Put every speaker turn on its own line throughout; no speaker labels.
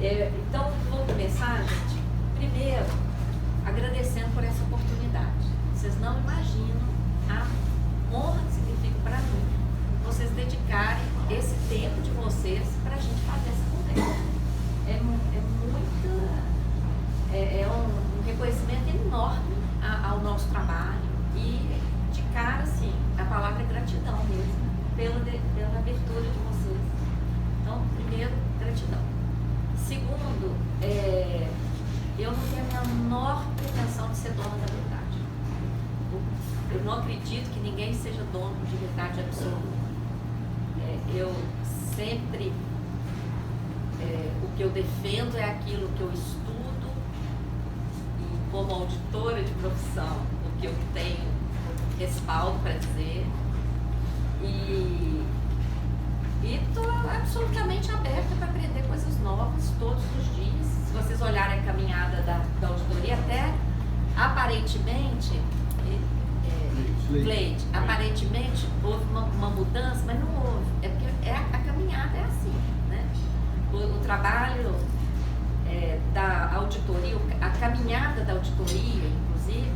Então, vou começar, gente, primeiro, agradecendo por essa oportunidade. Vocês não imaginam a honra que significa para mim vocês dedicarem esse tempo de vocês para a gente fazer essa conversa. É um reconhecimento enorme ao nosso trabalho e, de cara, assim, a palavra é gratidão mesmo, pela abertura de vocês. Então, primeiro, gratidão. Segundo, eu não tenho a menor pretensão de ser dona da verdade. Eu não acredito que ninguém seja dono de verdade absoluta. Eu sempre, o que eu defendo é aquilo que eu estudo, e como auditora de profissão, o que eu tenho respaldo para dizer, e estou absolutamente aberta para aprender coisas novas todos os dias. Se vocês olharem a caminhada da auditoria, até aparentemente, Cleide, aparentemente houve uma mudança, mas não houve. É porque a caminhada é assim, né? O trabalho da auditoria, a caminhada da auditoria, inclusive,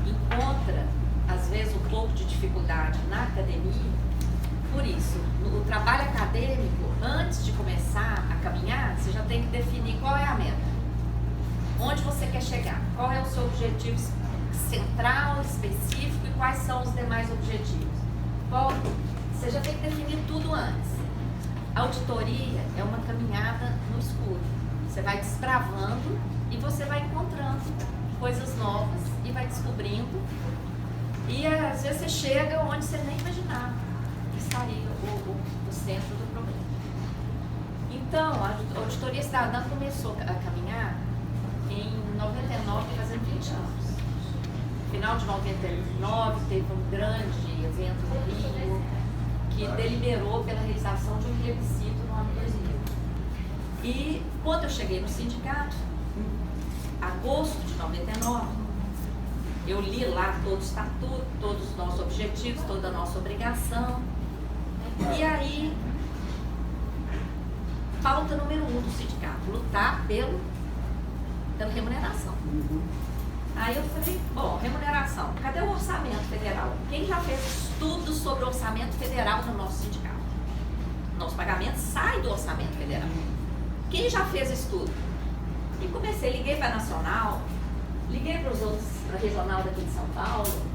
encontra, às vezes, um pouco de dificuldade na academia. Por isso, o trabalho acadêmico, antes de começar a caminhar, você já tem que definir qual é a meta. Onde você quer chegar? Qual é o seu objetivo central, específico, e quais são os demais objetivos? Você já tem que definir tudo antes. A auditoria é uma caminhada no escuro. Você vai desbravando e você vai encontrando coisas novas e vai descobrindo. E às vezes você chega onde você nem imaginava que estaria o centro do problema. Então, a auditoria cidadã começou a caminhar em 99, fazendo 20 anos. No final de 99, teve um grande evento no Rio que deliberou pela realização de um plebiscito no ano 2000. E quando eu cheguei no sindicato, em agosto de 99, eu li lá todo o estatuto, todos os nossos objetivos, toda a nossa obrigação. E aí, pauta número 1 do sindicato, lutar pela remuneração. Aí eu falei, bom, remuneração, cadê o orçamento federal? Quem já fez estudo sobre o orçamento federal no nosso sindicato? Nosso pagamento sai do orçamento federal. Quem já fez estudo? E comecei, liguei para a Nacional, liguei para os outros, para a regional daqui de São Paulo.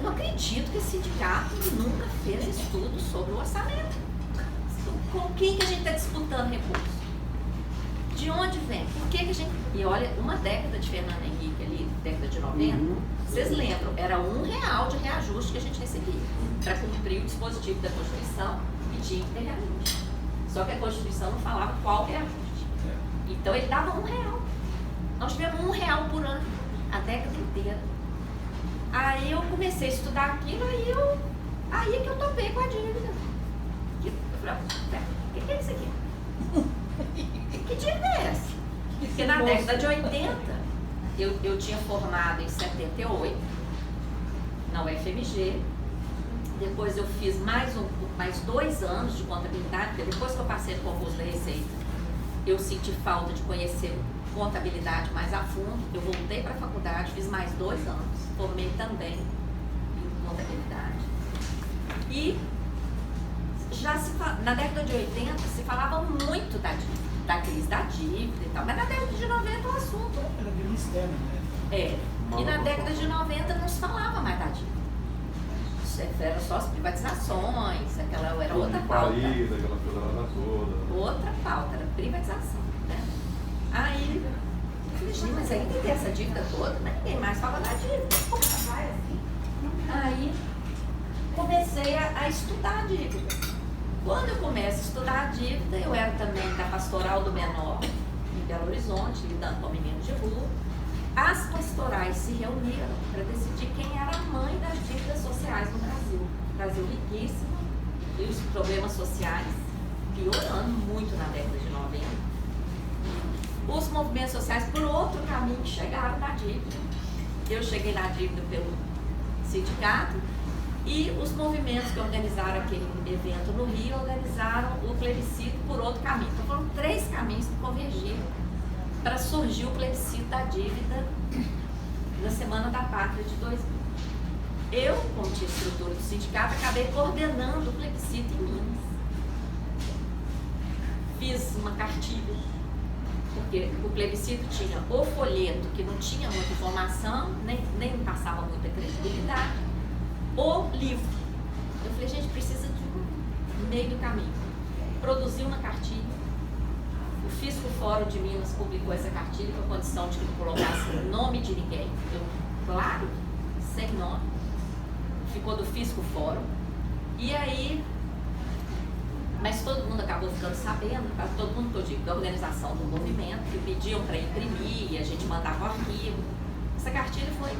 Não acredito que esse sindicato nunca fez estudo sobre o orçamento. Com quem que a gente está disputando recursos? De onde vem? Por que a gente... E olha, uma década de Fernando Henrique ali, década de 90, vocês lembram, era R$1 de reajuste que a gente recebia para cumprir o dispositivo da Constituição e tinha que ter reajuste. Só que a Constituição não falava qual reajuste. Então ele dava R$1. Nós tivemos R$1 por ano, a década inteira. Aí eu comecei a estudar aquilo, aí é que eu topei com a dívida. Eu falei, o que é isso aqui? Que dívida é essa? Porque na década de 80, eu tinha formado em 78, na UFMG, depois eu fiz mais 2 anos de contabilidade, porque depois que eu passei no concurso da Receita, eu senti falta de conhecer contabilidade mais a fundo, eu voltei para a faculdade, fiz mais 2 anos, formei também em contabilidade. E na década de 80 se falava muito da crise da dívida e tal, mas na década de 90 o assunto
era bem externo, né?
E na década de 90 não se falava mais da dívida. Era só as privatizações, era outra pauta.
Paris, aquela coisa lá toda.
Outra pauta, era privatização, né? Aí eu falei, gente, mas ainda tem essa dívida toda, mas ninguém mais fala da dívida. Aí comecei a estudar a dívida. Quando eu começo a estudar a dívida, eu era também da Pastoral do Menor, em Belo Horizonte, lidando com meninos de rua. As pastorais se reuniram para decidir quem era a mãe das dívidas sociais no Brasil. Brasil riquíssimo e os problemas sociais piorando muito na década de 90. Os movimentos sociais, por outro caminho, chegaram na dívida. Eu cheguei na dívida pelo sindicato E os movimentos que organizaram aquele evento no Rio organizaram o plebiscito por outro caminho. Então foram 3 caminhos que convergiram para surgir o plebiscito da dívida na Semana da Pátria de 2000. Eu, como tinha estrutura do sindicato, acabei coordenando o plebiscito em Minas. Fiz uma cartilha, porque o plebiscito tinha o folheto, que não tinha muita informação, nem passava muita credibilidade, o livro. Eu falei, gente, precisa de um meio do caminho. Produzi uma cartilha. O Fisco Fórum de Minas publicou essa cartilha com a condição de que não colocasse nome de ninguém. Eu, claro, sem nome. Ficou do Fisco Fórum. E aí, mas todo mundo acabou ficando sabendo, todo mundo que eu digo, da organização do movimento, que pediam para imprimir e a gente mandava o arquivo. Essa cartilha foi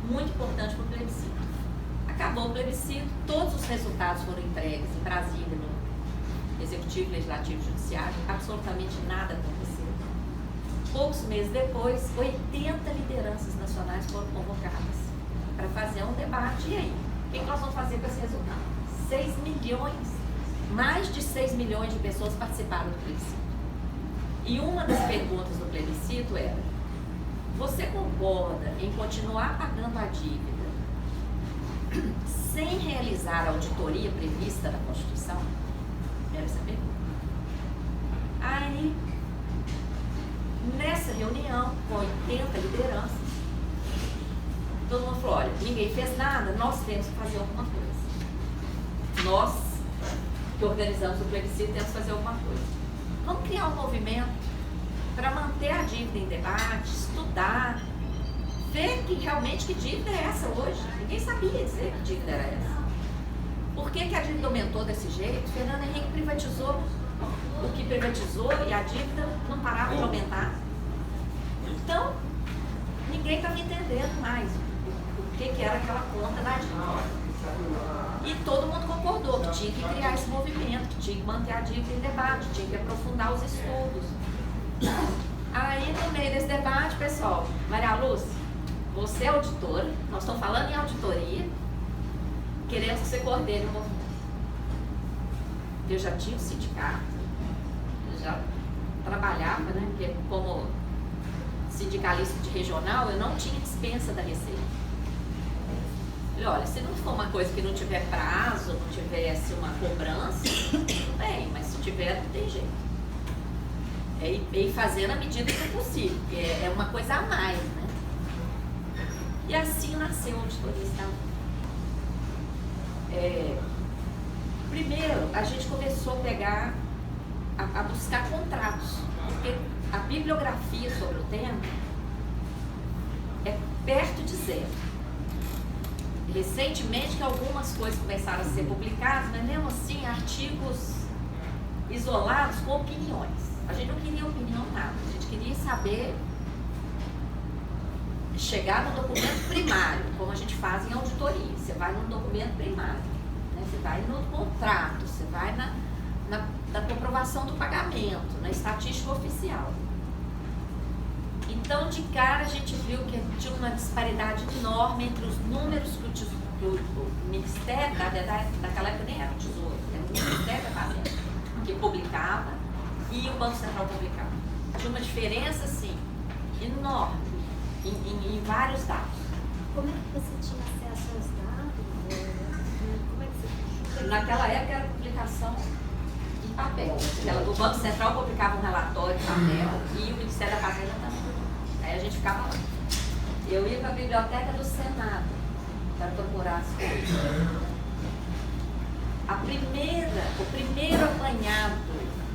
muito importante para o plebiscito. Acabou o plebiscito, todos os resultados foram entregues em Brasília, no Executivo, Legislativo e Judiciário, absolutamente nada aconteceu. Poucos meses depois, 80 lideranças nacionais foram convocadas para fazer um debate. E aí? O que nós vamos fazer com esse resultado? 6 milhões, mais de 6 milhões de pessoas participaram do plebiscito. E uma das perguntas do plebiscito era: você concorda em continuar pagando a dívida sem realizar a auditoria prevista na Constituição? Era essa a pergunta. Aí, nessa reunião, com 80 lideranças, todo mundo falou, olha, ninguém fez nada, nós temos que fazer alguma coisa. Nós, que organizamos o plebiscito, temos que fazer alguma coisa. Vamos criar um movimento para manter a dívida em debate, estudar, ver realmente que dívida é essa hoje. Ninguém sabia dizer que dívida era essa. Por que a dívida aumentou desse jeito? Fernando Henrique privatizou o que privatizou e a dívida não parava de aumentar. Então, ninguém estava entendendo mais o que era aquela conta da dívida. E todo mundo concordou que tinha que criar esse movimento, que tinha que manter a dívida em debate, tinha que aprofundar os estudos. Aí, no meio desse debate, pessoal, Maria Lúcia, você é auditora, nós estamos falando em auditoria, queremos que você coordene o movimento. Eu já tinha um sindicato, eu já trabalhava, né, porque como sindicalista de regional, eu não tinha dispensa da Receita. Falei, olha, se não for uma coisa que não tiver prazo, não tivesse uma cobrança, tudo bem, mas se tiver, não tem jeito. É ir fazer na medida que é possível, porque é uma coisa a mais, né? E assim nasceu a Auditoria Estadual. Primeiro, a gente começou a pegar, a buscar contratos, porque a bibliografia sobre o tema é perto de zero. Recentemente que algumas coisas começaram a ser publicadas, mas mesmo assim artigos isolados com opiniões. A gente não queria opinião nada, a gente queria saber, chegar no documento primário, como a gente faz em auditoria. Você vai no documento primário, né? Você vai no contrato, você vai na comprovação do pagamento, na estatística oficial. Então, de cara, a gente viu que tinha uma disparidade enorme entre os números que o Ministério, naquela época nem era o Tesouro, era o Ministério da Fazenda, que publicava, e o Banco Central publicava. Tinha uma diferença, assim, enorme em vários dados.
Como é que você tinha acesso aos dados? Como é que você...
Naquela época era publicação em papel. O Banco Central publicava um relatório em papel e o Ministério da Fazenda também. Aí a gente ficava lá. Eu ia para a biblioteca do Senado para procurar as coisas. O primeiro apanhado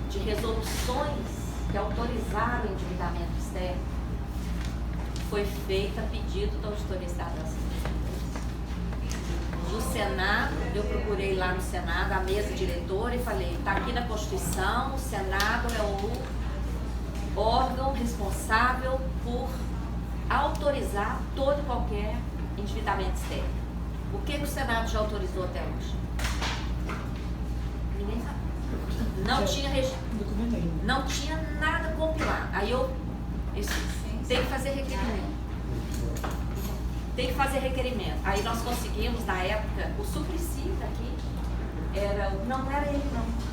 de resoluções que autorizaram o endividamento externo foi feito a pedido da Auditoria Estadual. No Senado, eu procurei lá no Senado a mesa diretora e falei, está aqui na Constituição, o Senado é o órgão responsável por autorizar todo e qualquer endividamento externo. O que o Senado já autorizou até hoje? Ninguém sabe. Não tinha nada compilado. Aí eu tem que fazer requerimento. tem que fazer requerimento. Aí nós conseguimos, na época, o Suplicy daqui, não era ele não.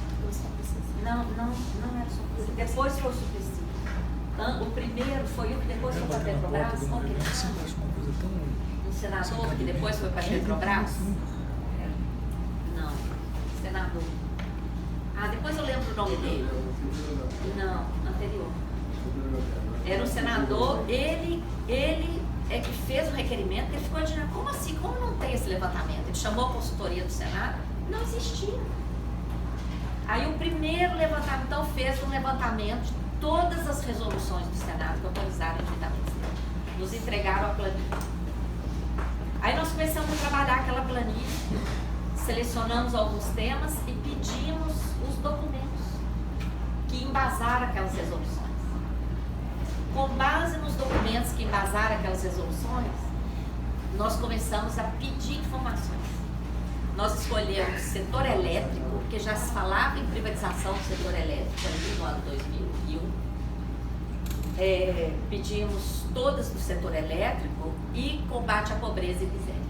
Não era o Suplicy. Depois foi o Suplicy. O primeiro foi o que depois foi para a Petrobras. Como que ele chama? Um senador que depois foi para a Petrobras? Não, senador. Depois eu lembro o nome dele. Não, anterior. Era um senador, ele é que fez o requerimento, ele ficou dizendo, como assim? Como não tem esse levantamento? Ele chamou a consultoria do Senado, não existia. Aí o primeiro levantamento, então fez um levantamento de todas as resoluções do Senado que autorizaram o endividamento. Nos entregaram a planilha. Aí nós começamos a trabalhar aquela planilha, selecionamos alguns temas e pedimos os documentos que embasaram aquelas resoluções. Com base nos documentos que embasaram aquelas resoluções, nós começamos a pedir informações. Nós escolhemos o setor elétrico, porque já se falava em privatização do setor elétrico ali no ano 2001. Pedimos todas do setor elétrico e combate à pobreza e miséria,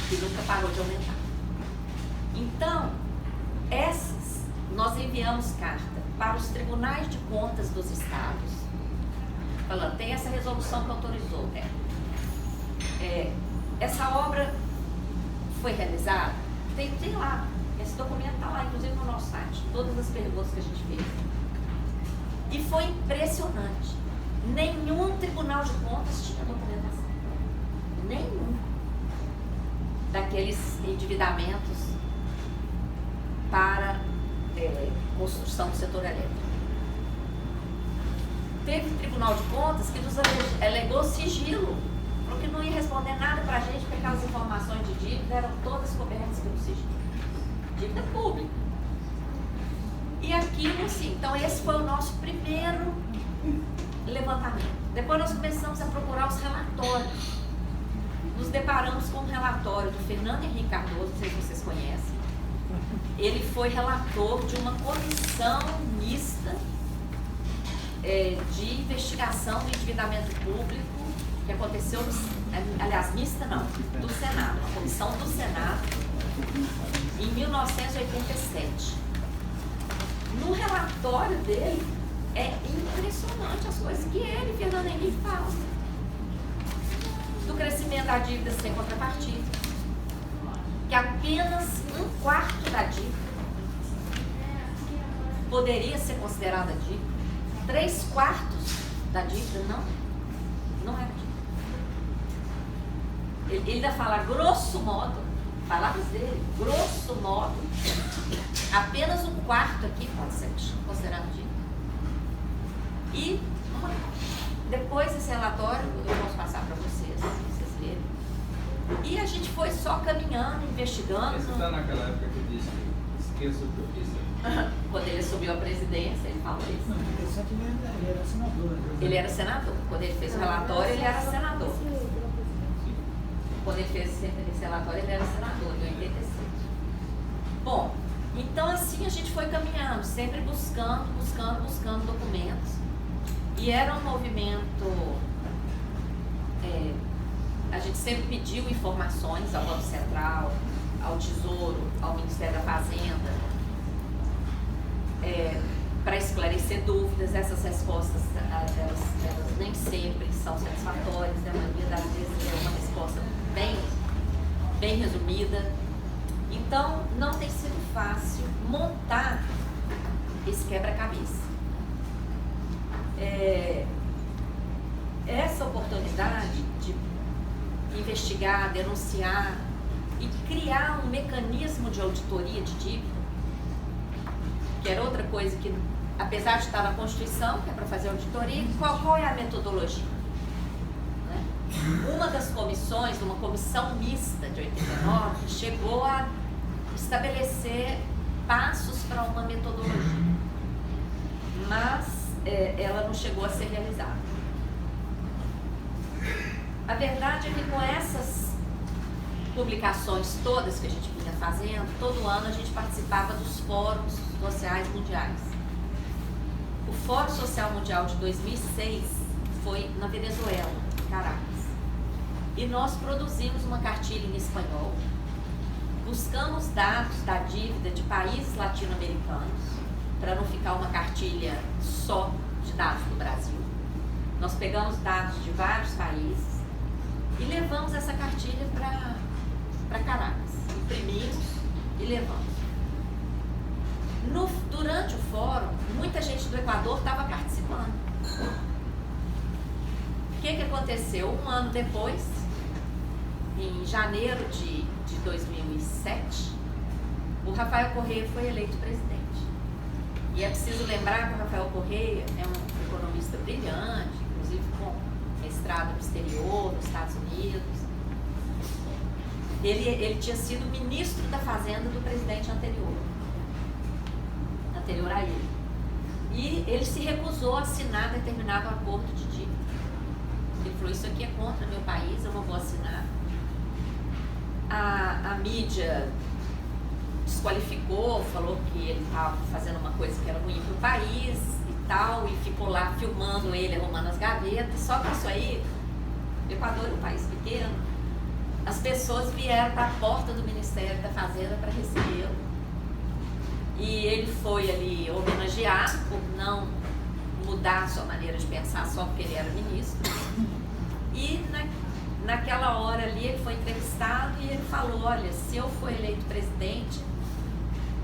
que nunca parou de aumentar. Então, nós enviamos carta para os tribunais de contas dos estados, falando, tem essa resolução que autorizou, essa obra foi realizada, tem lá, esse documento está lá, inclusive no nosso site, todas as perguntas que a gente fez. E foi impressionante, nenhum tribunal de contas tinha documentação, nenhum daqueles endividamentos para construção do setor elétrico. Teve Tribunal de Contas que nos alegou sigilo, porque não ia responder nada para a gente, porque aquelas informações de dívida eram todas cobertas pelo sigilo. Dívida pública. E aquilo, assim, então esse foi o nosso primeiro levantamento. Depois nós começamos a procurar os relatórios. Nos deparamos com um relatório do Fernando Henrique Cardoso, não sei se vocês conhecem. Ele foi relator de uma comissão mista de investigação do endividamento público que aconteceu, aliás, mista não, do Senado, uma comissão do Senado, em 1987. No relatório dele, é impressionante as coisas que ele, Fernando Henrique, fala. Do crescimento da dívida sem contrapartida, que apenas 1/4 da dívida poderia ser considerada dívida, 3/4 da dívida não era dívida. Ele ainda fala, grosso modo, palavras dele, grosso modo, apenas 1/4 aqui pode ser considerado dívida. E depois desse relatório, eu posso passar para vocês verem. E a gente foi só caminhando, investigando.
Você está naquela época que disse que esqueça o que eu disse.
Quando ele assumiu a presidência, ele falou isso.
Não, interessante, ele era senador.
Ele era senador. Quando ele fez o relatório, ele era senador. Quando ele fez esse relatório, ele era senador, em 87. Bom, então assim a gente foi caminhando, sempre buscando documentos. E era um movimento... a gente sempre pediu informações ao Banco Central, ao Tesouro, ao Ministério da Fazenda, para esclarecer dúvidas. Essas respostas, elas nem sempre são satisfatórias, a maioria das vezes é uma resposta bem resumida. Então, não tem sido fácil montar esse quebra-cabeça. Essa oportunidade de investigar, denunciar e criar um mecanismo de auditoria de dívida, que era outra coisa que, apesar de estar na Constituição, que é para fazer auditoria, qual é a metodologia? Né? Uma das comissões, uma comissão mista de 89, chegou a estabelecer passos para uma metodologia, mas ela não chegou a ser realizada. A verdade é que com essas publicações todas que a gente vinha fazendo, todo ano a gente participava dos fóruns sociais mundiais. O Fórum Social Mundial de 2006 foi na Venezuela, em Caracas. E nós produzimos uma cartilha em espanhol, buscamos dados da dívida de países latino-americanos, para não ficar uma cartilha só de dados do Brasil. Nós pegamos dados de vários países e levamos essa cartilha para Caracas. Imprimimos e levamos. Durante o fórum, muita gente do Equador estava participando. O que aconteceu? Um ano depois, em janeiro de 2007, o Rafael Correia foi eleito presidente. E é preciso lembrar que o Rafael Correia é um economista brilhante, inclusive com mestrado no exterior, nos Estados Unidos. Ele tinha sido ministro da Fazenda do presidente anterior a ele. E ele se recusou a assinar determinado acordo de dívida. Ele falou, isso aqui é contra meu país, eu não vou assinar. A mídia desqualificou, falou que ele estava fazendo uma coisa que era ruim para o país e tal, e ficou lá filmando ele arrumando as gavetas. Só que isso aí, o Equador é um país pequeno, as pessoas vieram para a porta do Ministério da Fazenda para recebê-lo. E ele foi ali homenagear por não mudar a sua maneira de pensar só porque ele era ministro. E naquela hora ali ele foi entrevistado e ele falou, olha, se eu for eleito presidente,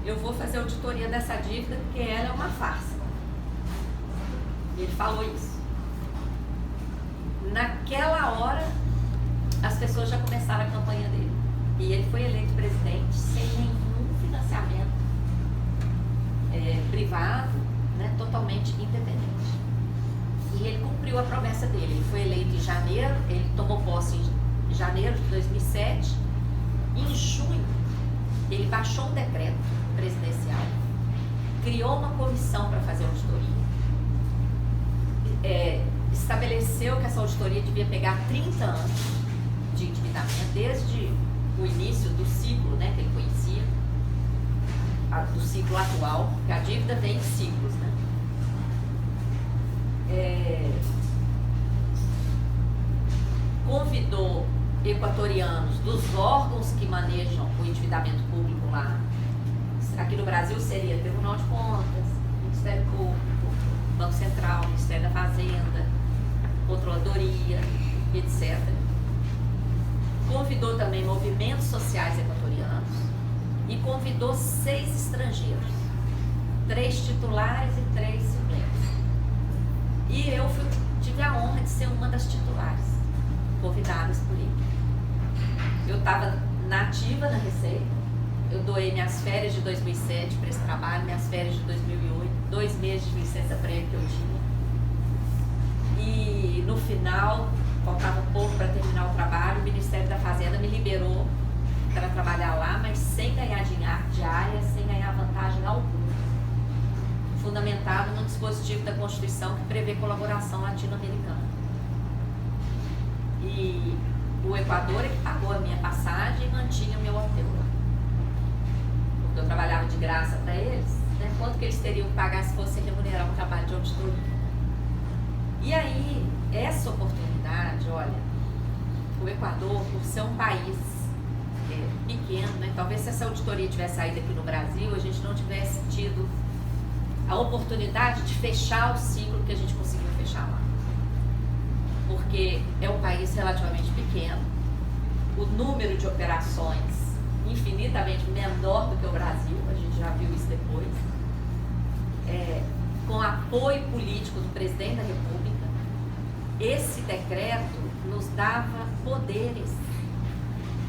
eu vou fazer auditoria dessa dívida porque ela é uma farsa. Ele falou isso. Naquela hora, as pessoas já começaram a campanha dele. E ele foi eleito presidente sem nenhum financiamento privado, né, totalmente independente. E ele cumpriu a promessa dele. Ele foi eleito em janeiro, ele tomou posse em janeiro de 2007. Em junho, ele baixou um decreto presidencial, criou uma comissão para fazer auditoria, estabeleceu que essa auditoria devia pegar 30 anos de endividamento, desde o início do ciclo, né, que ele conhecia, do ciclo atual, porque a dívida vem em ciclos, né? Convidou equatorianos dos órgãos que manejam o endividamento público lá. Aqui no Brasil seria Tribunal de Contas, Ministério Público, Banco Central, Ministério da Fazenda, Controladoria, etc. Convidou também movimentos sociais equatorianos e convidou 6 estrangeiros, 3 titulares e 3 suplentes. E eu tive a honra de ser uma das titulares, convidadas por ele. Eu estava nativa na Receita, eu doei minhas férias de 2007 para esse trabalho, minhas férias de 2008, 2 meses de licença-prêmio que eu tinha. E no final, faltava pouco para terminar o trabalho, o Ministério da Fazenda me liberou para trabalhar lá, mas sem ganhar diária, sem ganhar vantagem alguma. Fundamentado no dispositivo da Constituição que prevê colaboração latino-americana. E o Equador é que pagou a minha passagem e mantinha o meu hotel lá. Porque eu trabalhava de graça para eles, né? Quanto que eles teriam que pagar se fosse remunerar um trabalho de auditoria? E aí, essa oportunidade, olha, o Equador, por ser um país pequeno, né? Talvez se essa auditoria tivesse saído aqui no Brasil, a gente não tivesse tido a oportunidade de fechar o ciclo que a gente conseguiu fechar lá. Porque é um país relativamente pequeno, o número de operações infinitamente menor do que o Brasil, a gente já viu isso depois, com apoio político do presidente da República. Esse decreto nos dava poderes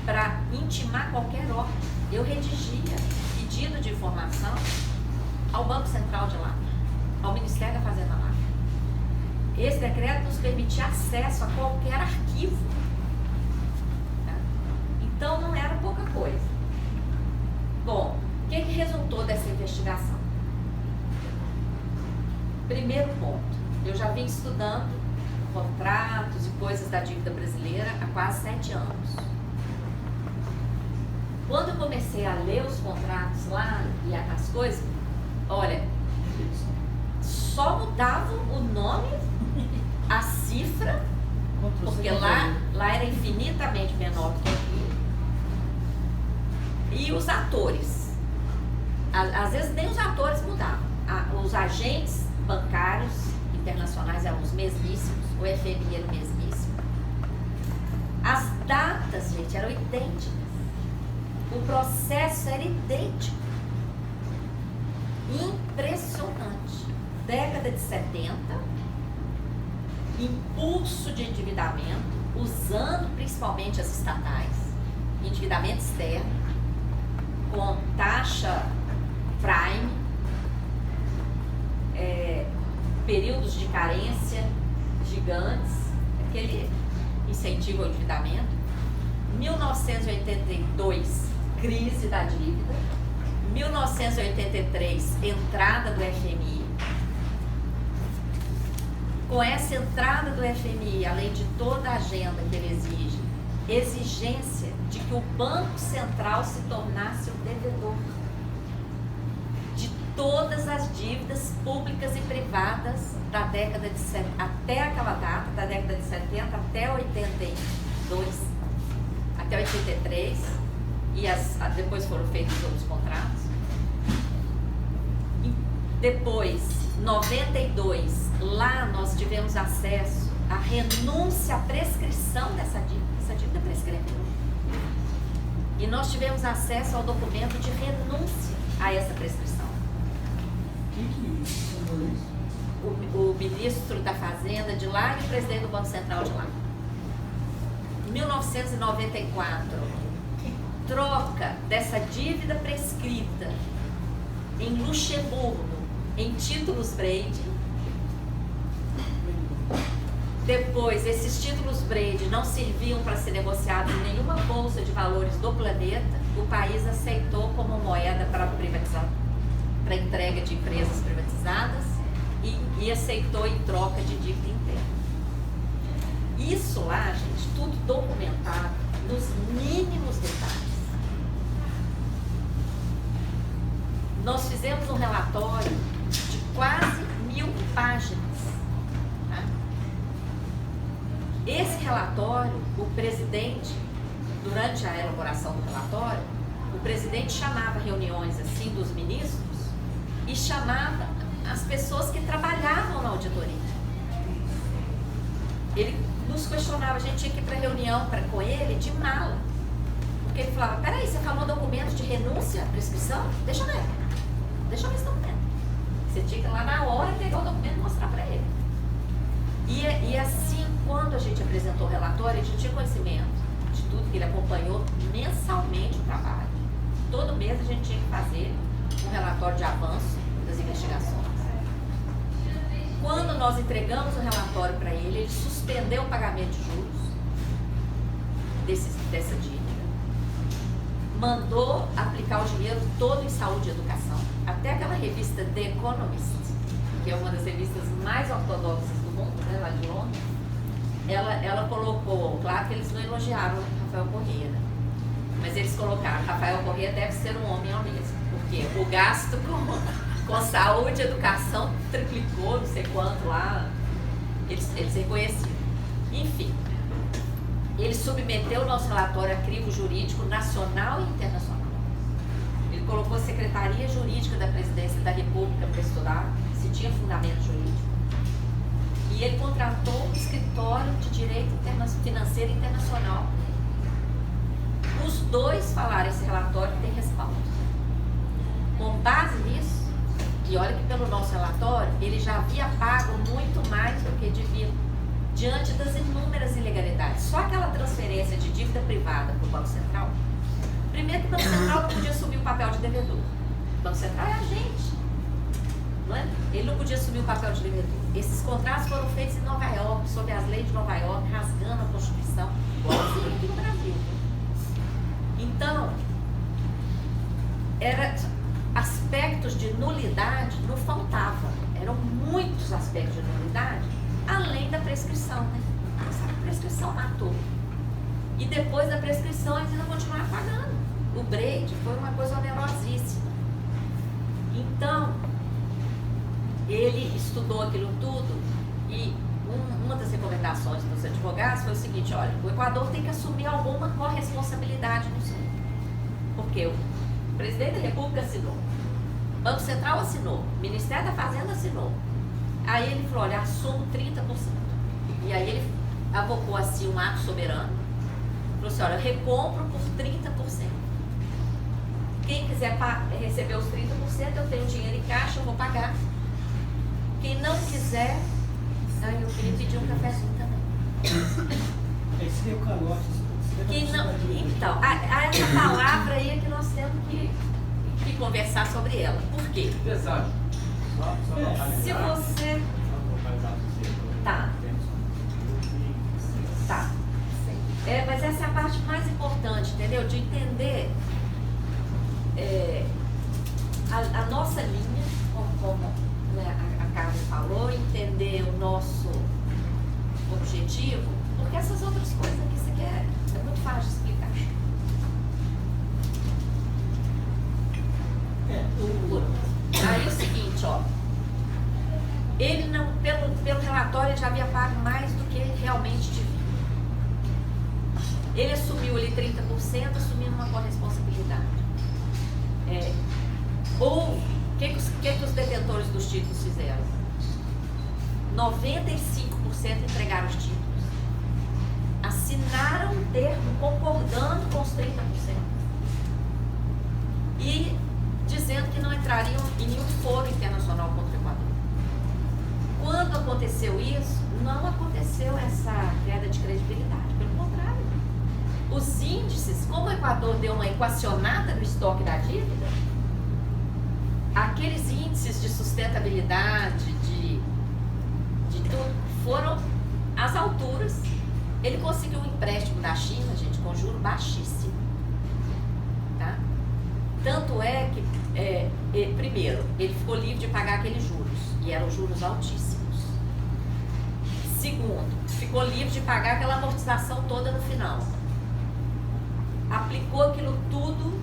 para intimar qualquer órgão. Eu redigia pedido de informação ao Banco Central de lá, ao Ministério da Fazenda lá. Esse decreto nos permitia acesso a qualquer arquivo. Tá? Então não era pouca coisa. Bom, o que resultou dessa investigação? Primeiro ponto, eu já vim estudando contratos e coisas da dívida brasileira há quase 7 anos. Quando eu comecei a ler os contratos lá e as coisas, olha, só mudavam o nome, a cifra
Control-C,
Porque
Ctrl-V.
lá era infinitamente menor do que aqui. E os atores. Às vezes nem os atores mudavam. Os agentes bancários internacionais eram os mesmíssimos, o FMI era o mesmíssimo. As datas, gente, eram idênticas. O processo era idêntico. Impressionante. Década de 70, impulso de endividamento, usando principalmente as estatais, endividamento externo, com taxa prime, períodos de carência gigantes, aquele incentivo ao endividamento. 1982, crise da dívida. 1983, entrada do FMI. Com essa entrada do FMI, além de toda a agenda que ele exige, exigência de que o Banco Central se tornasse o devedor de todas as dívidas públicas e privadas da década de 70, até aquela data, da década de 70 até 82, até 83, e depois foram feitos outros contratos. E depois, 92, lá nós tivemos acesso à renúncia à prescrição dessa dívida. Essa dívida prescreveu. E nós tivemos acesso ao documento de renúncia a essa prescrição.
Quem que falou isso?
O ministro da Fazenda de lá e o presidente do Banco Central de lá. 1994, troca dessa dívida prescrita em Luxemburgo em títulos Brady. Depois, esses títulos Brady não serviam para ser negociados em nenhuma bolsa de valores do planeta. O país aceitou como moeda para privatizar, para entrega de empresas privatizadas e aceitou em troca de dívida interna. Isso lá, gente, tudo documentado nos mínimos detalhes. Nós fizemos um relatório de quase 1000 páginas. Tá? Esse relatório, o presidente, durante a elaboração do relatório, o presidente chamava reuniões assim dos ministros e chamava as pessoas que trabalhavam na auditoria. Ele nos questionava, a gente tinha que ir para reunião com ele de mala. Porque ele falava, peraí, você falou documento de renúncia à prescrição? Deixa eu ver esse documento. Você tinha que ir lá na hora pegar o documento e mostrar para ele. E assim, quando a gente apresentou o relatório, a gente tinha conhecimento de tudo que ele acompanhou mensalmente o trabalho. Todo mês a gente tinha que fazer um relatório de avanço das investigações. Quando nós entregamos o relatório para ele, ele suspendeu o pagamento de juros dessa dívida. Mandou aplicar o dinheiro todo em saúde e educação. Até aquela revista The Economist, que é uma das revistas mais ortodoxas do mundo, né, lá de Londres, ela colocou, claro que eles não elogiaram Rafael Corrêa, né? Mas eles colocaram, Rafael Corrêa deve ser um homem ao mesmo, porque o gasto com saúde e educação triplicou, não sei quanto lá, eles reconheciam. Enfim, ele submeteu o nosso relatório a crivo jurídico nacional e internacional. Ele colocou a Secretaria Jurídica da Presidência da República para estudar se tinha fundamento jurídico. E ele contratou um escritório de direito financeiro internacional. Os dois falaram, esse relatório tem respaldo. Com base nisso, e olha que pelo nosso relatório, ele já havia pago muito mais do que devia, diante das inúmeras ilegalidades. Só aquela transferência de dívida privada para o Banco Central. Primeiro que o Banco Central não podia assumir o papel de devedor. O Banco Central é agente. Não é? Ele não podia assumir o papel de devedor. Esses contratos foram feitos em Nova York, sob as leis de Nova York, rasgando a Constituição, igualzinho aqui no Brasil. Então, aspectos de nulidade não faltavam. Eram muitos aspectos de nulidade, além da prescrição, né? A prescrição matou. E depois da prescrição eles ainda continuaram pagando. O Brady foi uma coisa onerosíssima. Então, ele estudou aquilo tudo e uma das recomendações dos advogados foi o seguinte: olha, o Equador tem que assumir alguma corresponsabilidade no Sul. Porque o presidente da República assinou, o Banco Central assinou, o Ministério da Fazenda assinou. Aí ele falou: olha, assumo 30%. E aí ele avocou assim um ato soberano. Falou assim: olha, eu recompro por 30%. Quem quiser receber os 30%, eu tenho dinheiro em caixa, eu vou pagar. Quem não quiser, aí eu queria pedir um cafezinho também.
Esse deu calote.
Quem não, então, essa palavra aí é que nós temos que conversar sobre ela. Por quê?
Pesado.
Se você... Tá. Tá. Mas essa é a parte mais importante, entendeu? De entender a nossa linha, como né, a Carmen falou, entender o nosso objetivo, porque essas outras coisas aqui, isso aqui é muito fácil de explicar. Aí é o seguinte, ó. Ele não, pelo relatório, ele já havia pago mais do que realmente devia. Ele assumiu ali 30%, assumindo uma corresponsabilidade. O que os detentores dos títulos fizeram? 95% entregaram os títulos. Assinaram um termo concordando com os 30%. E dizendo que não entrariam em nenhum foro internacional contra o Equador. Quando aconteceu isso, não aconteceu essa queda de credibilidade. Pelo contrário. Os índices, como o Equador deu uma equacionada no estoque da dívida, aqueles índices de sustentabilidade, de tudo, foram às alturas. Ele conseguiu um empréstimo da China, gente, com juro baixíssimo. Tá? Tanto é que, primeiro, ele ficou livre de pagar aqueles juros, e eram juros altíssimos. Segundo, ficou livre de pagar aquela amortização toda no final. Aplicou aquilo tudo,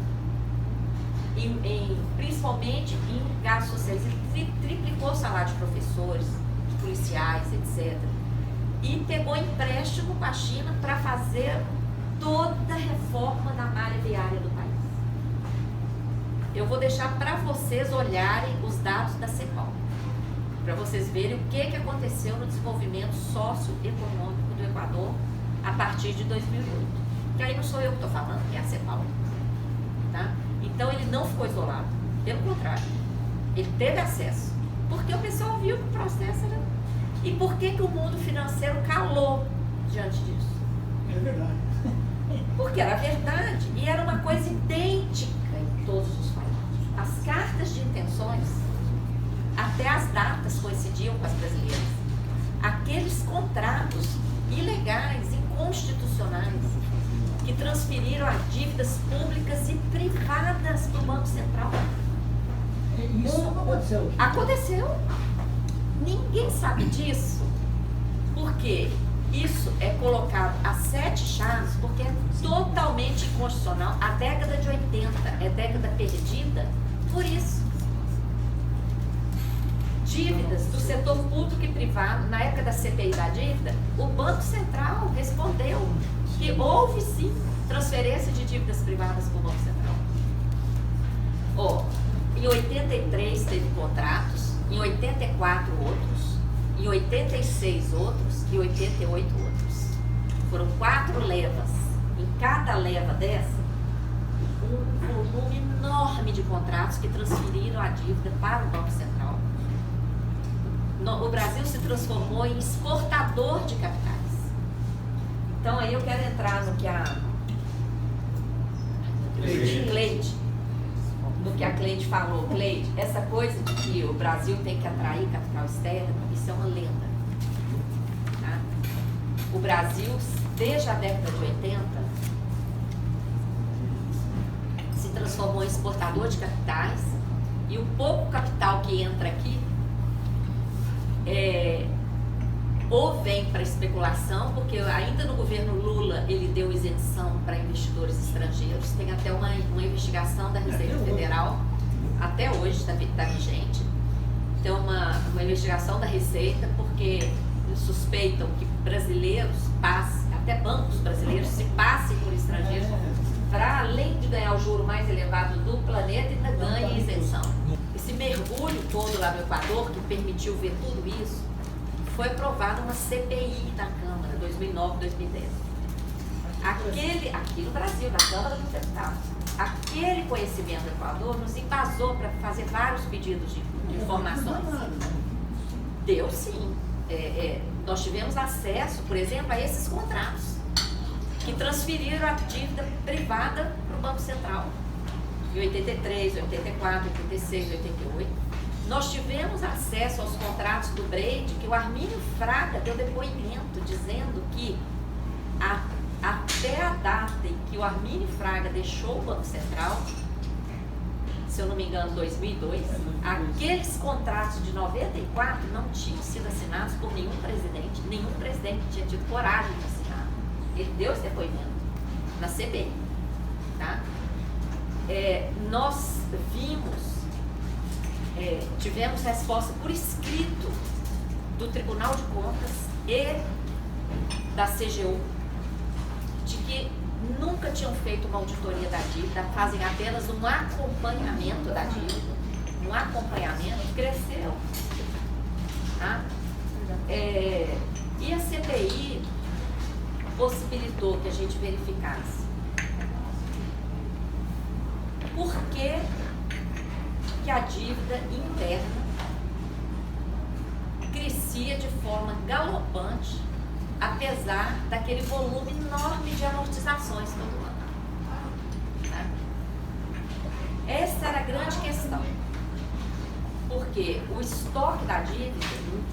principalmente em gastos sociais. Ele triplicou o salário de professores, de policiais, etc. E pegou empréstimo com a China para fazer toda a reforma da malha viária do país. Eu vou deixar para vocês olharem os dados da CEPAL, para vocês verem o que aconteceu no desenvolvimento socioeconômico do Equador a partir de 2008. Que aí não sou eu que estou falando, é a CEPAL. Tá? Então ele não ficou isolado, pelo contrário, ele teve acesso, porque o pessoal viu que o processo era... E por que o mundo financeiro calou diante disso?
É verdade.
Porque era verdade, e era uma coisa idêntica em todos os países. As cartas de intenções, até as datas coincidiam com as brasileiras. Aqueles contratos ilegais, inconstitucionais, que transferiram as dívidas públicas e privadas para o Banco Central.
Isso não aconteceu.
Aconteceu. Ninguém sabe disso, porque isso é colocado a 7 chaves, porque é totalmente inconstitucional. A década de 80 é década perdida por isso. Dívidas do setor público e privado, na época da CPI da dívida, o Banco Central respondeu que houve sim transferência de dívidas privadas para o Banco Central. Em 83 teve contratos, em 84 outros, em 86 outros e 88 outros. Foram 4 levas. Em cada leva dessa, um volume enorme de contratos que transferiram a dívida para o Banco Central. O Brasil se transformou em exportador de capitais. Então aí eu quero entrar no que a Cleide falou. Cleide, essa coisa de que o Brasil tem que atrair capital externo, isso é uma lenda. Tá? O Brasil, desde a década de 80, se transformou em exportador de capitais, e o pouco capital que entra aqui ou vem para especulação, porque ainda no governo Lula ele deu isenção para investidores estrangeiros. Tem até uma investigação da Receita Federal, até hoje está vigente. Tem uma investigação da Receita, porque suspeitam que brasileiros passem, até bancos brasileiros se passem por estrangeiros, para além de ganhar o juro mais elevado do planeta, ainda ganha isenção. Esse mergulho todo lá no Equador, que permitiu ver tudo isso, foi aprovado uma CPI da Câmara, 2009, 2010. Aqui no Brasil, na Câmara dos Deputados. Aquele conhecimento do Equador nos embasou para fazer vários pedidos de informações. Deu sim. Nós tivemos acesso, por exemplo, a esses contratos que transferiram a dívida privada para o Banco Central. Em 83, 84, 86, 88. Nós tivemos acesso aos contratos do Breide, que o Armínio Fraga deu depoimento dizendo que até a data em que o Armínio Fraga deixou o Banco Central, se eu não me engano, 2002, aqueles contratos de 94 não tinham sido assinados por nenhum presidente tinha tido coragem de assinar. Ele deu esse depoimento na CPI. Tá? Nós tivemos resposta por escrito do Tribunal de Contas e da CGU de que nunca tinham feito uma auditoria da dívida, fazem apenas um acompanhamento da dívida. Um acompanhamento cresceu. Tá? E a CPI possibilitou que a gente verificasse por que a dívida interna crescia de forma galopante, apesar daquele volume enorme de amortizações todo ano. Tá? Essa era a grande questão, porque o estoque da dívida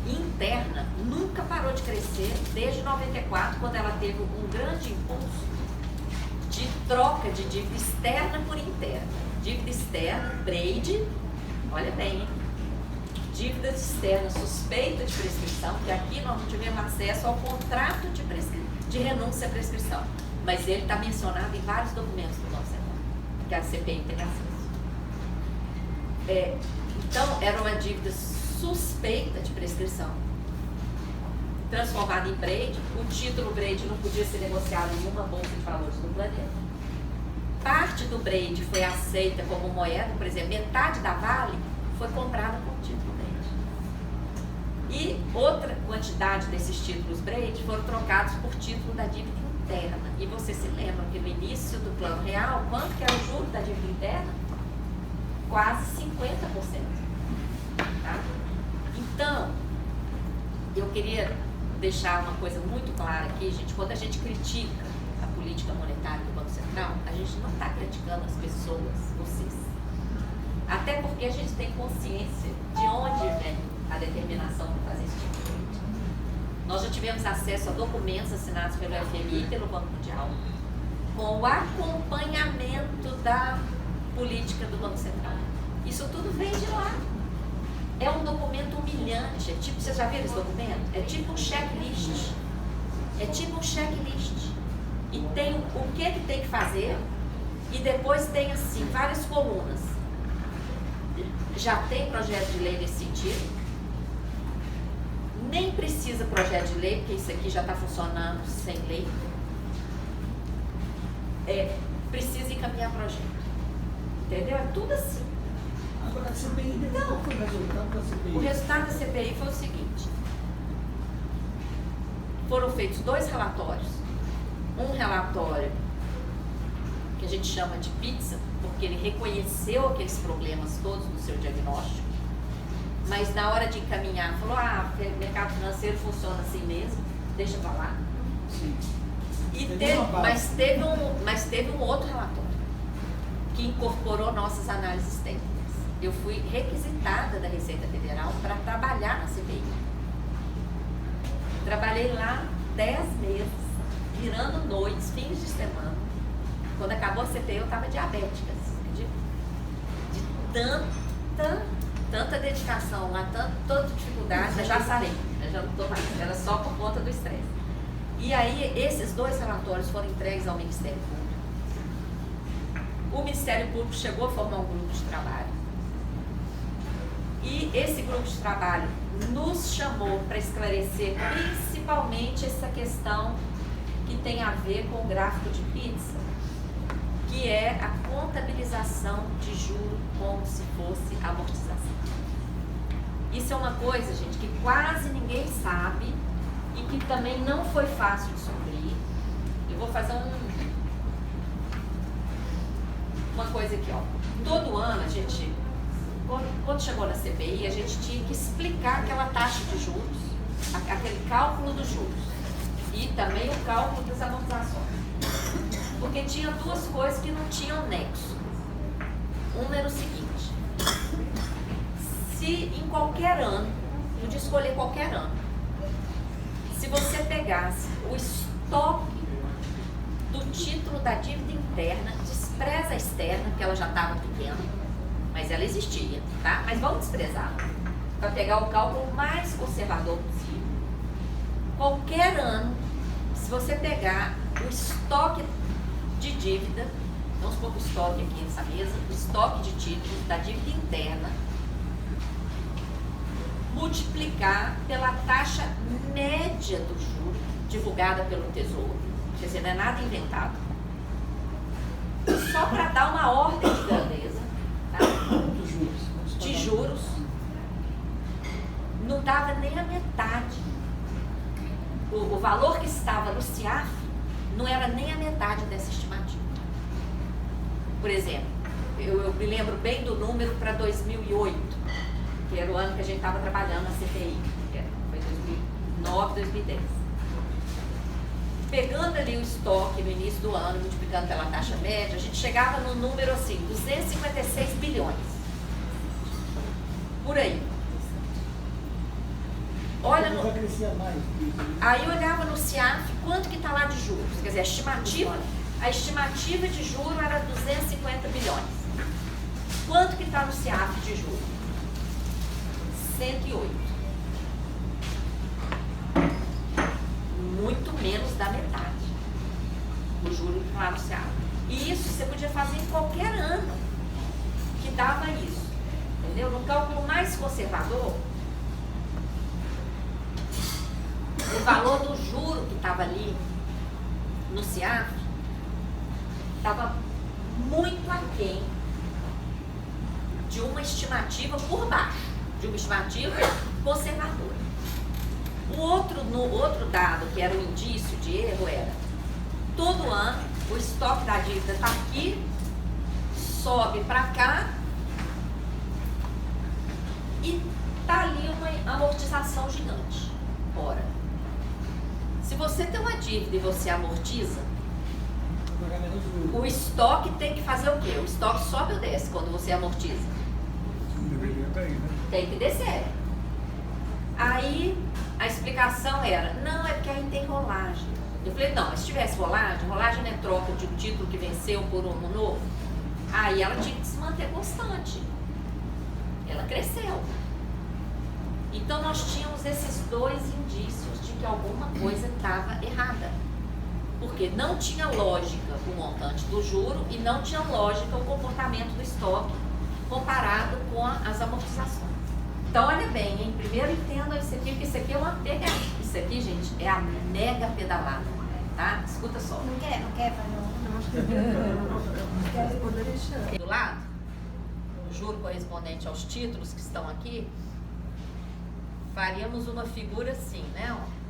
interna nunca parou de crescer desde 94, quando ela teve um grande impulso de troca de dívida externa por interna. Dívida externa, Breide, olha bem, hein? Dívida externa suspeita de prescrição, que aqui nós não tivemos acesso ao contrato de renúncia à prescrição, mas ele está mencionado em vários documentos do Banco Central, que a CPI tem acesso. Então, era uma dívida suspeita de prescrição, transformada em Breide. O título Breide não podia ser negociado em nenhuma bolsa de valores do planeta. Parte do Breide foi aceita como moeda, por exemplo, metade da Vale foi comprada com o título Breide. E outra quantidade desses títulos Breide foram trocados por título da dívida interna. E você se lembra que no início do Plano Real, quanto que era o juro da dívida interna? Quase 50%. Tá? Então, eu queria deixar uma coisa muito clara aqui, gente. Quando a gente critica a política monetária do Banco Central, a gente não está criticando as pessoas, vocês. Até porque a gente tem consciência de onde vem a determinação de fazer esse tipo de política. Nós já tivemos acesso a documentos assinados pelo FMI e pelo Banco Mundial com o acompanhamento da política do Banco Central. Isso tudo vem de lá. É um documento humilhante. Vocês já viram esse documento? É tipo um checklist. E tem o que tem que fazer, e depois tem assim, várias colunas. Já tem projeto de lei nesse sentido. Nem precisa projeto de lei, porque isso aqui já está funcionando sem lei. Precisa encaminhar projeto. Entendeu? É tudo assim.
Agora a CPI, qual foi o resultado da CPI?
O resultado da CPI foi o seguinte: foram feitos 2 relatórios. Um relatório que a gente chama de pizza, porque ele reconheceu aqueles problemas todos no seu diagnóstico, mas na hora de encaminhar, falou: o mercado financeiro funciona assim mesmo, deixa pra lá.
Sim.
Mas teve um outro relatório que incorporou nossas análises técnicas. Eu fui requisitada da Receita Federal para trabalhar na CPI. Trabalhei lá 10 meses, virando noites, fins de semana. Quando acabou a CPI, eu estava diabética, acredita? De tanta dedicação lá, tanta dificuldade, eu já sarei, eu já não estou mais, era só por conta do estresse. E aí, esses 2 relatórios foram entregues ao Ministério Público. O Ministério Público chegou a formar um grupo de trabalho. E esse grupo de trabalho nos chamou para esclarecer principalmente essa questão que tem a ver com o gráfico de pizza, que é a contabilização de juros como se fosse amortização. Isso é uma coisa, gente, que quase ninguém sabe e que também não foi fácil de suprir. Eu vou fazer uma coisa aqui, ó. Todo ano a gente, quando chegou na CPI, a gente tinha que explicar aquela taxa de juros, aquele cálculo dos juros e também o cálculo das amortizações. Porque tinha duas coisas que não tinham nexo. Uma era o seguinte: se em qualquer ano, podia escolher qualquer ano, se você pegasse o estoque do título da dívida interna, despreza a externa, porque ela já estava pequena, mas ela existia, tá? Mas vamos desprezar, para pegar o cálculo mais conservador possível. Qualquer ano, se você pegar o estoque de dívida, vamos pôr o estoque aqui nessa mesa, o estoque de títulos da dívida interna, multiplicar pela taxa média do juro divulgada pelo Tesouro, quer dizer, não é nada inventado, só para dar uma ordem de grandeza, tá? De juros, não dava nem a metade. O valor que estava no CIAF não era nem a metade dessa estimativa. Por exemplo, eu me lembro bem do número para 2008, que era o ano que a gente estava trabalhando na CPI, foi 2009, 2010. Pegando ali o estoque no início do ano, multiplicando pela taxa média, a gente chegava no número assim, 256 bilhões. Por aí. Olha no... Aí eu olhava no CIAF, quanto que está lá de juros? Quer dizer, a estimativa de juros era 250 bilhões. Quanto que está no CIAF de juros? 108. Muito menos da metade do juro que está lá no CIAF. E isso você podia fazer em qualquer ano que dava isso. Entendeu? No cálculo mais conservador, o valor do juro que estava ali no CIAF estava muito aquém de uma estimativa por baixo, de uma estimativa conservadora. O outro dado, que era o indício de erro, era: todo ano o estoque da dívida está aqui, sobe para cá e está ali uma amortização gigante. Ora, se você tem uma dívida e você amortiza, o estoque tem que fazer o quê? O estoque sobe ou desce quando você amortiza?
Deveria cair, né?
Tem que descer. Aí a explicação era: não, é porque aí tem rolagem. Eu falei: não, mas se tivesse rolagem não é troca de um título que venceu por um novo. Aí ela tinha que se manter constante. Ela cresceu. Então nós tínhamos esses dois indícios de que alguma coisa estava errada. Porque não tinha lógica o montante do juro e não tinha lógica o comportamento do estoque comparado com as amortizações. Então olha bem, hein? Primeiro entendam isso aqui, porque isso aqui é uma pega. Isso aqui, gente, é a mega pedalada, tá? Escuta só.
Não quer fazer
Do lado, o juro correspondente aos títulos que estão aqui, faríamos uma figura assim, né? Ó.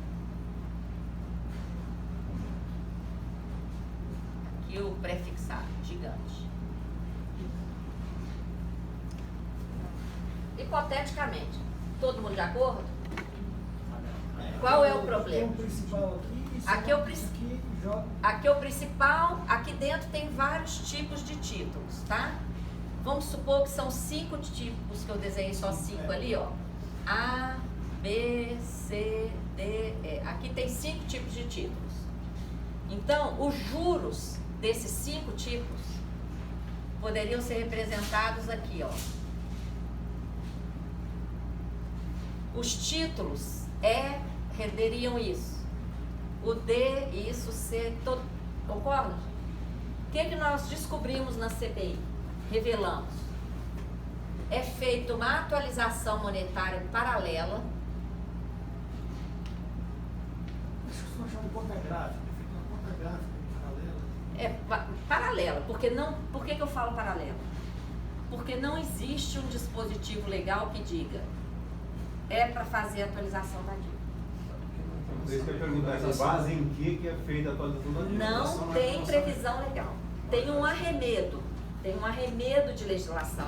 Aqui o prefixado, gigante. Hipoteticamente, todo mundo de acordo? Qual é o problema? Aqui é o principal, aqui dentro tem vários tipos de títulos, tá? Vamos supor que são 5 tipos, que eu desenhei só 5 ali, ó. A, B, C, D, E. Aqui tem 5 tipos de títulos. Então, os juros desses 5 tipos poderiam ser representados aqui, ó. Os títulos renderiam isso. O D, isso, C, todo. Concorda? O que nós descobrimos na CPI? Revelamos. é feita uma atualização monetária paralela.
Isso que nós chamamos de conta gráfica, feita uma conta gráfica paralela.
Paralela, por que eu falo paralela? Porque não existe um dispositivo legal que diga é para fazer a atualização da dívida.
Por isso que eu pergunto, essa base em que é feita a atualização da dívida?
Não tem previsão legal. Tem um arremedo de legislação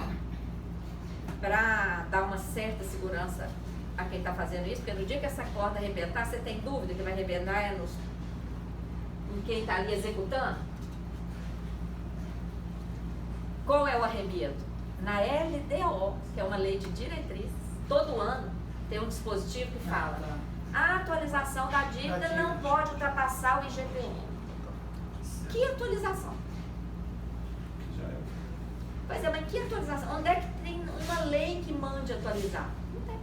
para dar uma certa segurança a quem está fazendo isso, porque no dia que essa corda arrebentar, você tem dúvida que vai arrebentar em quem está ali executando? Qual é o arremedo? Na LDO, que é uma lei de diretrizes, todo ano tem um dispositivo que fala a atualização da dívida não pode ultrapassar o IGPM. Que atualização?
Já é.
Pois é, mas que atualização? Onde é que tem uma lei que mande atualizar? Não tem.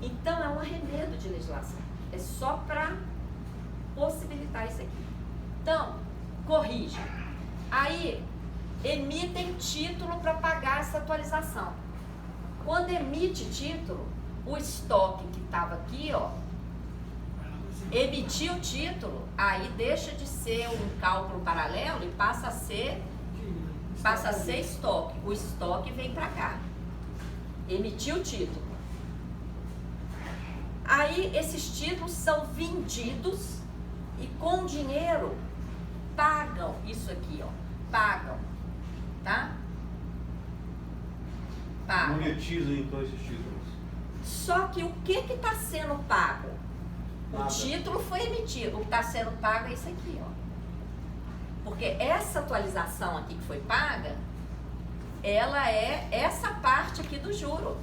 Então é um arremedo de legislação. É só para possibilitar isso aqui. Então, corrige. Aí, emitem título para pagar essa atualização. Quando emite título, o estoque que estava aqui, ó, emitiu o título, aí deixa de ser um cálculo paralelo e passa a ser estoque. O estoque vem para cá. Emitiu o título. Aí esses títulos são vendidos e com dinheiro pagam isso aqui, ó. Pagam, tá? Pagam.
Monetizam então esses títulos.
Só que o que está sendo pago? O
Nada.
título foi emitido, o que está sendo pago é isso aqui, ó. Porque essa atualização aqui que foi paga, ela é essa parte aqui do juro,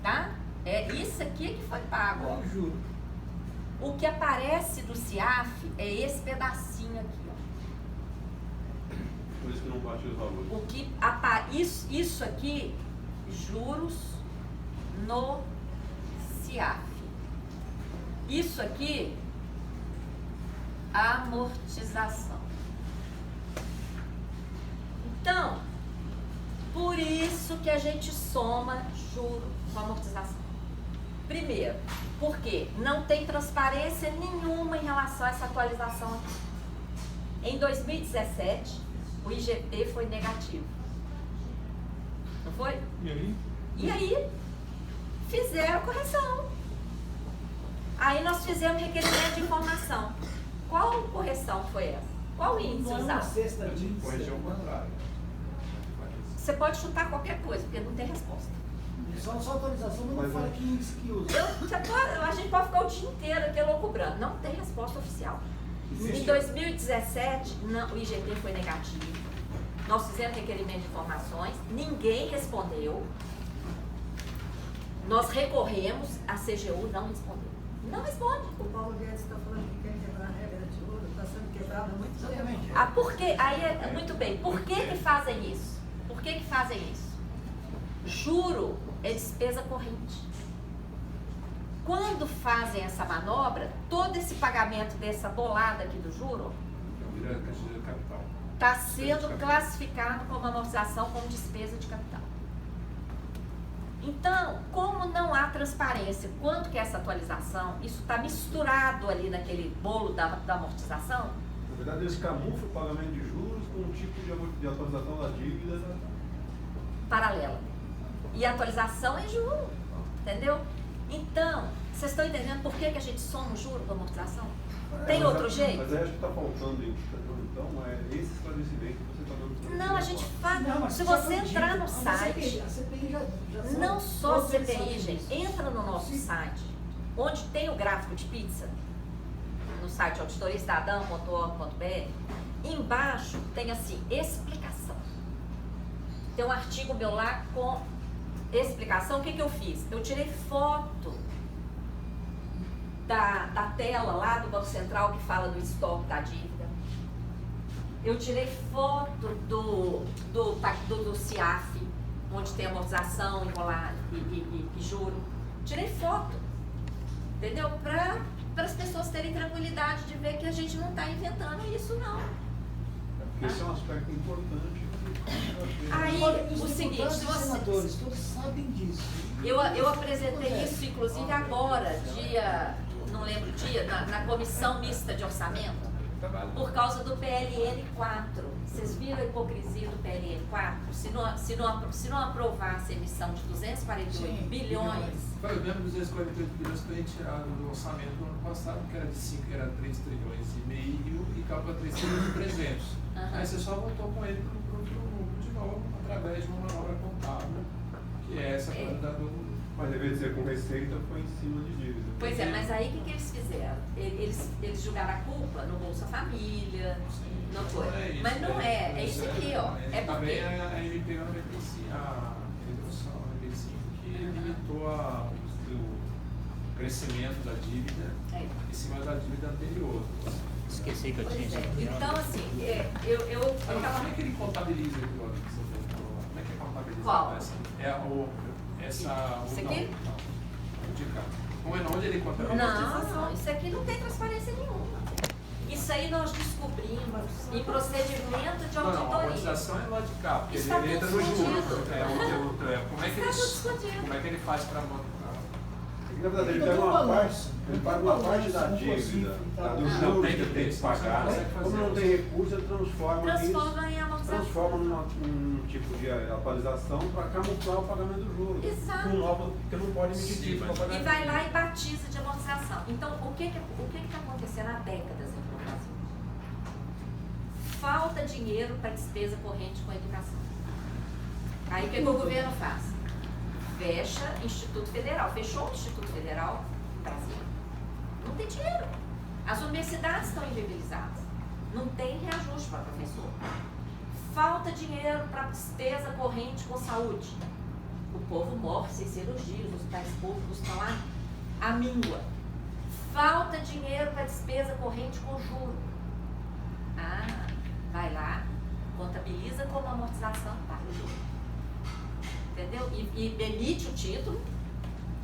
tá? É isso aqui que foi pago, ó.
Juro.
O que aparece do CIAF é esse pedacinho aqui, ó.
Por isso que não bate os valores.
O que isso aqui, juros no CIAF. Isso aqui, amortização. Então, por isso que a gente soma juro com amortização. Primeiro, porque não tem transparência nenhuma em relação a essa atualização aqui. Em 2017, o IGP foi negativo. Não foi?
E aí?
E aí, fizeram correção. Aí nós fizemos requerimento de informação. Qual correção foi essa? Qual índice
Não é uma
usado?
cesta de índice.
Corrigir o contrário.
Você pode chutar qualquer coisa, porque não tem resposta.
Só atualização, mas não fala que índice que usa.
A gente pode ficar o dia inteiro aqui loucubrando. Não tem resposta oficial. Em 2017, o IGP foi negativo. Nós fizemos requerimento de informações, ninguém respondeu. Nós recorremos, a CGU não respondeu. Não responde.
O Paulo Guedes está falando que quer quebrar a regra de ouro, está sendo quebrado há muito tempo.
Exatamente.
Ah, por quê? Aí, muito bem, por que fazem isso? Por que fazem isso? Juro é despesa corrente. Quando fazem essa manobra, todo esse pagamento dessa bolada aqui do juro
Vira caixa de capital.
está sendo classificado como amortização, como despesa de capital. Então, como não há transparência quanto que é essa atualização, isso está misturado ali naquele bolo da amortização.
Na verdade, eles camuflam o pagamento de juros com um tipo de atualização da dívida.
Paralela. E a atualização é juro, entendeu? Então, vocês estão entendendo por que a gente soma o juro com a amortização? Tem outro jeito?
Mas aí acho que está faltando, então, é esse esclarecimento que você está dando.
Não, a gente faz.
Não, mas
Se
já
você
foi
entrar
dito.
no site,
A CPI já sabe.
não só
Todos eles
CPI,
sabem
gente,
disso.
entra no nosso site, onde tem o gráfico de pizza, no site auditoriaestadão.org.br, embaixo tem assim, explicação. Tem um artigo meu lá com explicação. O que eu fiz? Eu tirei foto da tela lá do Banco Central que fala do estoque da dívida. Eu tirei foto do CIAF, onde tem amortização, enrolar e juro. Tirei foto, entendeu? Para as pessoas terem tranquilidade de ver que a gente não está inventando isso, não.
Esse é um aspecto importante.
Aí,
Os
o seguinte,
deputados
se
e
você...
senadores, todos sabem disso.
Eu apresentei isso, inclusive, agora, não lembro o dia, na comissão mista de orçamento, por causa do PLN 4. Vocês viram a hipocrisia do PLN 4? Se não aprovasse a emissão de 248 bilhões...
Foi o mesmo 248 bilhões que a gente tirado do orçamento do ano passado, que era de 5, era 3 trilhões e meio, e caiu para 3 trilhões e 300. Aí você só voltou com ele para o número de novo, através de uma manobra contábil, que é essa quantidade do...
Mas deveria dizer com receita foi em cima de dívida.
Pois é, mas aí o que eles fizeram? Eles jogaram a culpa no Bolsa Família, não foi.
Isso,
mas não é isso aqui, ó. É
também
porque...
a MP não a redução da MP5 que limitou o crescimento da dívida em cima da dívida anterior.
Esqueci que eu tinha
Pois
isso
é.
aqui, ó.
Então, assim, eu
Como
tava...
é que ele contabiliza aquilo ali que você falou? Como é que é contabilizado?
Qual?
Isso
aqui?
Não, de cá. Onde ele contabiliza?
Não, isso aqui não tem transparência nenhuma. Isso aí nós descobrimos em procedimento de
Não, a
auditoria.
amortização é lá de cá, porque
Está
ele entra
tudo
no juros.
escondido.
Como é que
Está tudo escondido.
como é que ele faz para
Na verdade, ele pega uma parte, ele paga uma parte da dívida, do juros que ele tem que pagar. Como não tem recurso, ele transforma
Em amortização.
transforma num tipo de atualização para camuflar o pagamento do juros.
Exato.
Com nova, porque não pode emitir
Sim,
título para pagar.
E vai lá e batiza de amortização. Então, o que está acontecendo há décadas aqui no Brasil? Falta dinheiro para despesa corrente com a educação. Aí o que o governo faz? Fecha Instituto Federal. Fechou o Instituto Federal no Brasil. Não tem dinheiro. As universidades estão inviabilizadas. Não tem reajuste para professor. Falta dinheiro para despesa corrente com saúde. O povo morre sem cirurgia, os hospitais públicos estão lá à míngua. Falta dinheiro para despesa corrente com juro. Vai lá, contabiliza como amortização, paga o juro. Entendeu? E emite o título,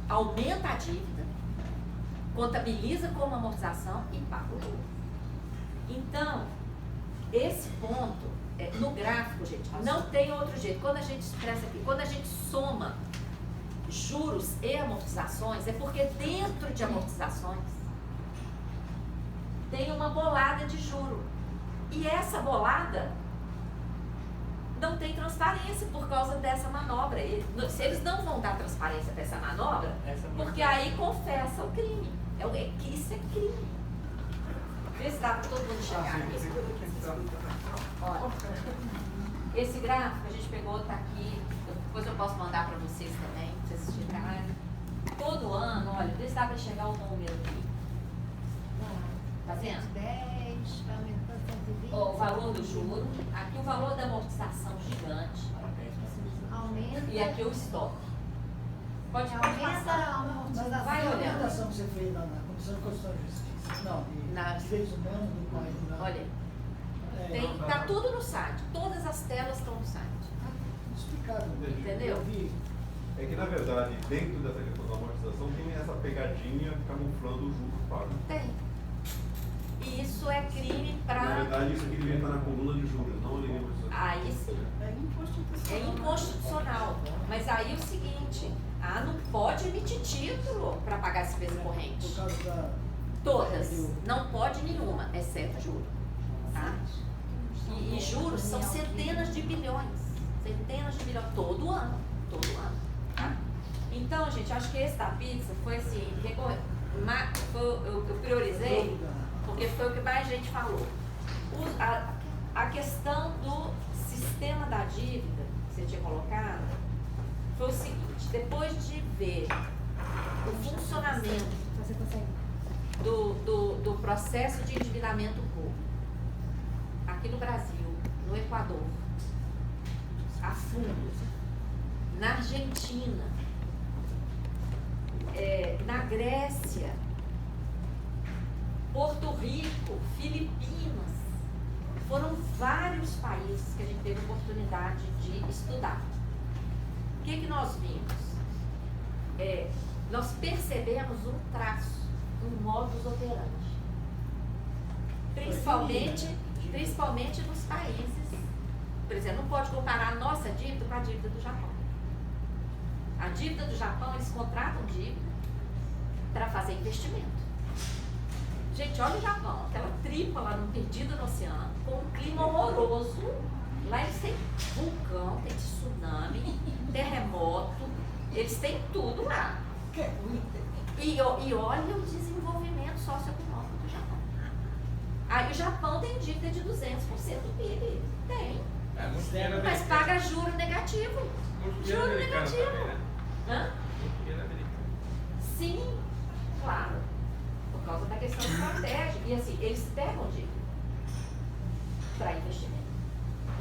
aumenta a dívida, contabiliza como amortização e paga o juro. Então, esse ponto, no gráfico, gente, não tem outro jeito. Quando a gente expressa aqui, quando a gente soma juros e amortizações, é porque dentro de amortizações tem uma bolada de juro. E essa bolada não tem transparência por causa dessa manobra. Se eles não vão dar transparência dessa manobra, porque aí confessa o crime. Isso é crime. Vê se dá para todo mundo chegar aqui. Olha, esse gráfico a gente pegou, está aqui. Depois eu posso mandar para vocês também, para vocês chegarem. Todo ano, olha, vê se dá para chegar o número aqui. Tá vendo?
10, vai aumentando 120.
O valor do juro, aqui o valor da amortização gigante,
Aumenta.
e aqui o estoque. Pode
Aumenta
passar.
a
Mas
amortização.
na
Vai olhando.
apresentação que você fez na Comissão de Constituição e Justiça, não,
Na-
de direitos humanos do país.
Olha,
É,
tá tudo no site, todas as telas estão no site.
explicado.
Entendeu?
Eu vi.
É que, na verdade, dentro dessa questão da amortização, tem essa pegadinha camuflando o juros pago.
Tem. E isso é crime
Na
para.
verdade, isso aqui devia estar na coluna de juros, não na linha de amortização.
Aí sim.
É inconstitucional.
É inconstitucional. Mas aí o seguinte, não pode emitir título para pagar despesa corrente.
Por causa da.
Todas. Não pode nenhuma, exceto juros. Tá? E juros são centenas de bilhões. Centenas de bilhões. Todo ano. Todo ano. Tá? Então, gente, acho que esse da pizza foi assim, eu priorizei, porque foi o que mais gente falou. A questão do sistema da dívida, que você tinha colocado, foi o seguinte, depois de ver o funcionamento
Você consegue.
do processo de endividamento público, aqui no Brasil, no Equador, a fundo, na Argentina, na Grécia, Porto Rico, Filipinas, foram vários países que a gente teve oportunidade de estudar. O que nós vimos? Nós percebemos um traço, um modus operandi. Principalmente Principalmente nos países, por exemplo, não pode comparar a nossa dívida com a dívida do Japão. A dívida do Japão, eles contratam dívida para fazer investimento. Gente, olha o Japão, aquela tripa lá no perdido no oceano, com um clima horroroso. Lá eles têm vulcão, tem tsunami, terremoto, eles têm tudo lá. E olha o desenvolvimento socioeconômico do Japão. Aí o Japão tem dívida de 200% do PIB. Tem. Mas paga juro negativo. Juro negativo.
Também, né?
Hã? Sim, claro. Por causa da questão estratégica. E assim, eles pegam dívida para investimento.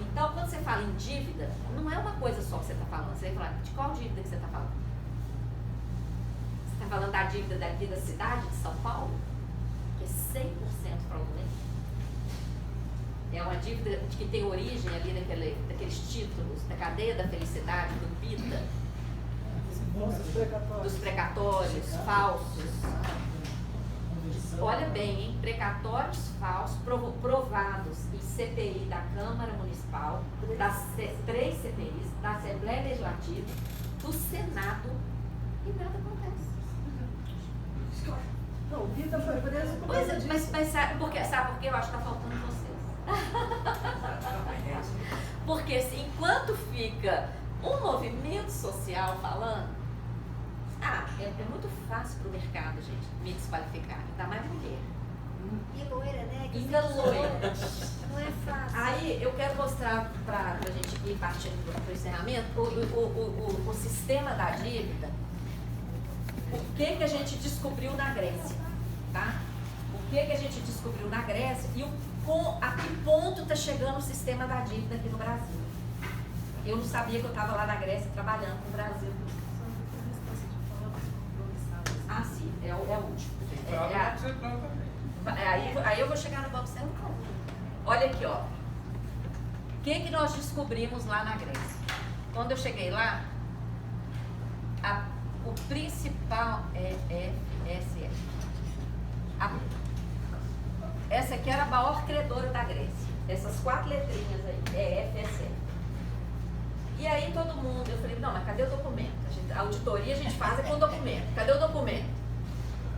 Então, quando você fala em dívida, não é uma coisa só que você está falando. Você vai falar, de qual dívida que você está falando? Você está falando da dívida daqui da cidade de São Paulo? Que é 100% fraudulenta. É uma dívida que tem origem ali daqueles títulos, da cadeia da felicidade, do PITA, dos precatórios falsos. Olha bem, hein? Precatórios falsos provados em CPI da Câmara Municipal, das 3 CPIs, da Assembleia Legislativa, do Senado, e nada acontece.
Não, o Pita foi preso por
Pois
causa
é,
disso.
mas sabe por quê? Eu acho que está faltando vocês. Porque assim, enquanto fica um movimento social falando, é muito fácil para o mercado, gente, me desqualificar, ainda mais mulher.
E loira, né? Que
Ainda
você-
loira.
Não é fácil.
Aí eu quero mostrar para a gente ir partindo para o encerramento o sistema da dívida, o que a gente descobriu na Grécia, tá? O que a gente descobriu na Grécia e a que ponto está chegando o sistema da dívida aqui no Brasil. Eu não sabia que eu estava lá na Grécia trabalhando com o Brasil. Ah, sim, é o último.
Tem que falar do Banco Central também.
Aí eu vou chegar no Banco Central. Olha aqui, ó. O que nós descobrimos lá na Grécia? Quando eu cheguei lá, o principal é EFSF. Essa aqui era a maior credora da Grécia. Essas 4 letrinhas aí, EFSF. E aí todo mundo, eu falei, não, mas cadê o documento? A auditoria a gente faz com o documento. Cadê o documento?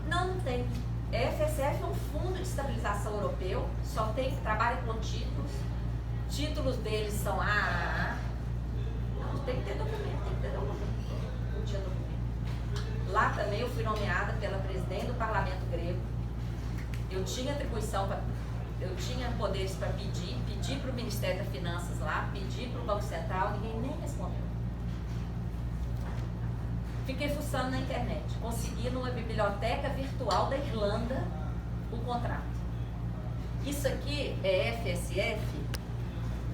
Não tem. EFSF é um fundo de estabilização europeu, só trabalha com títulos. Títulos deles são AAA. Não, tem que ter documento, tem que ter documento. Não tinha documento. Lá também eu fui nomeada pela presidente do parlamento grego. Eu tinha atribuição, eu tinha poderes para pedir para o Ministério das Finanças lá, pedir para o Banco Central, ninguém nem respondeu. Fiquei fuçando na internet, consegui numa biblioteca virtual da Irlanda o contrato. Isso aqui é FSF,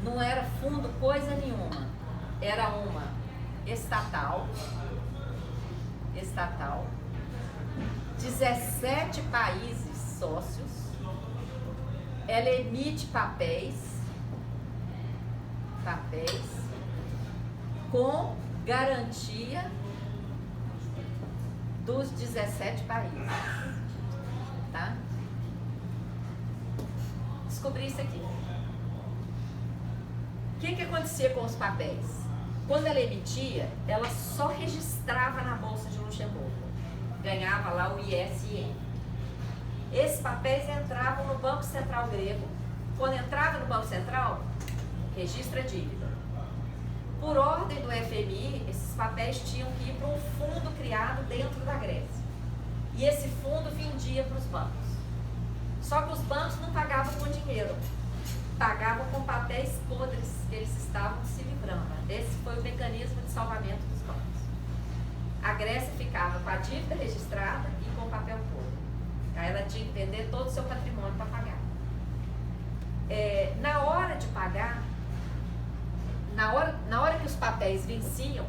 não era fundo coisa nenhuma, era uma estatal, 17 países sócios, ela emite papéis com garantia dos 17 países, tá? Descobri isso aqui. O que acontecia com os papéis? Quando ela emitia, ela só registrava na Bolsa de Luxemburgo, ganhava lá o ISIN. Esses papéis entravam no Banco Central grego. Quando entrava no Banco Central, registra a dívida. Por ordem do FMI, esses papéis tinham que ir para um fundo criado dentro da Grécia. E esse fundo vendia para os bancos. Só que os bancos não pagavam com dinheiro, pagavam com papéis podres que eles estavam se livrando. Esse foi o mecanismo de salvamento dos bancos. A Grécia ficava com a dívida registrada e com o papel podre. Aí ela tinha que vender todo o seu patrimônio para pagar. Na hora de pagar, na hora que os papéis venciam,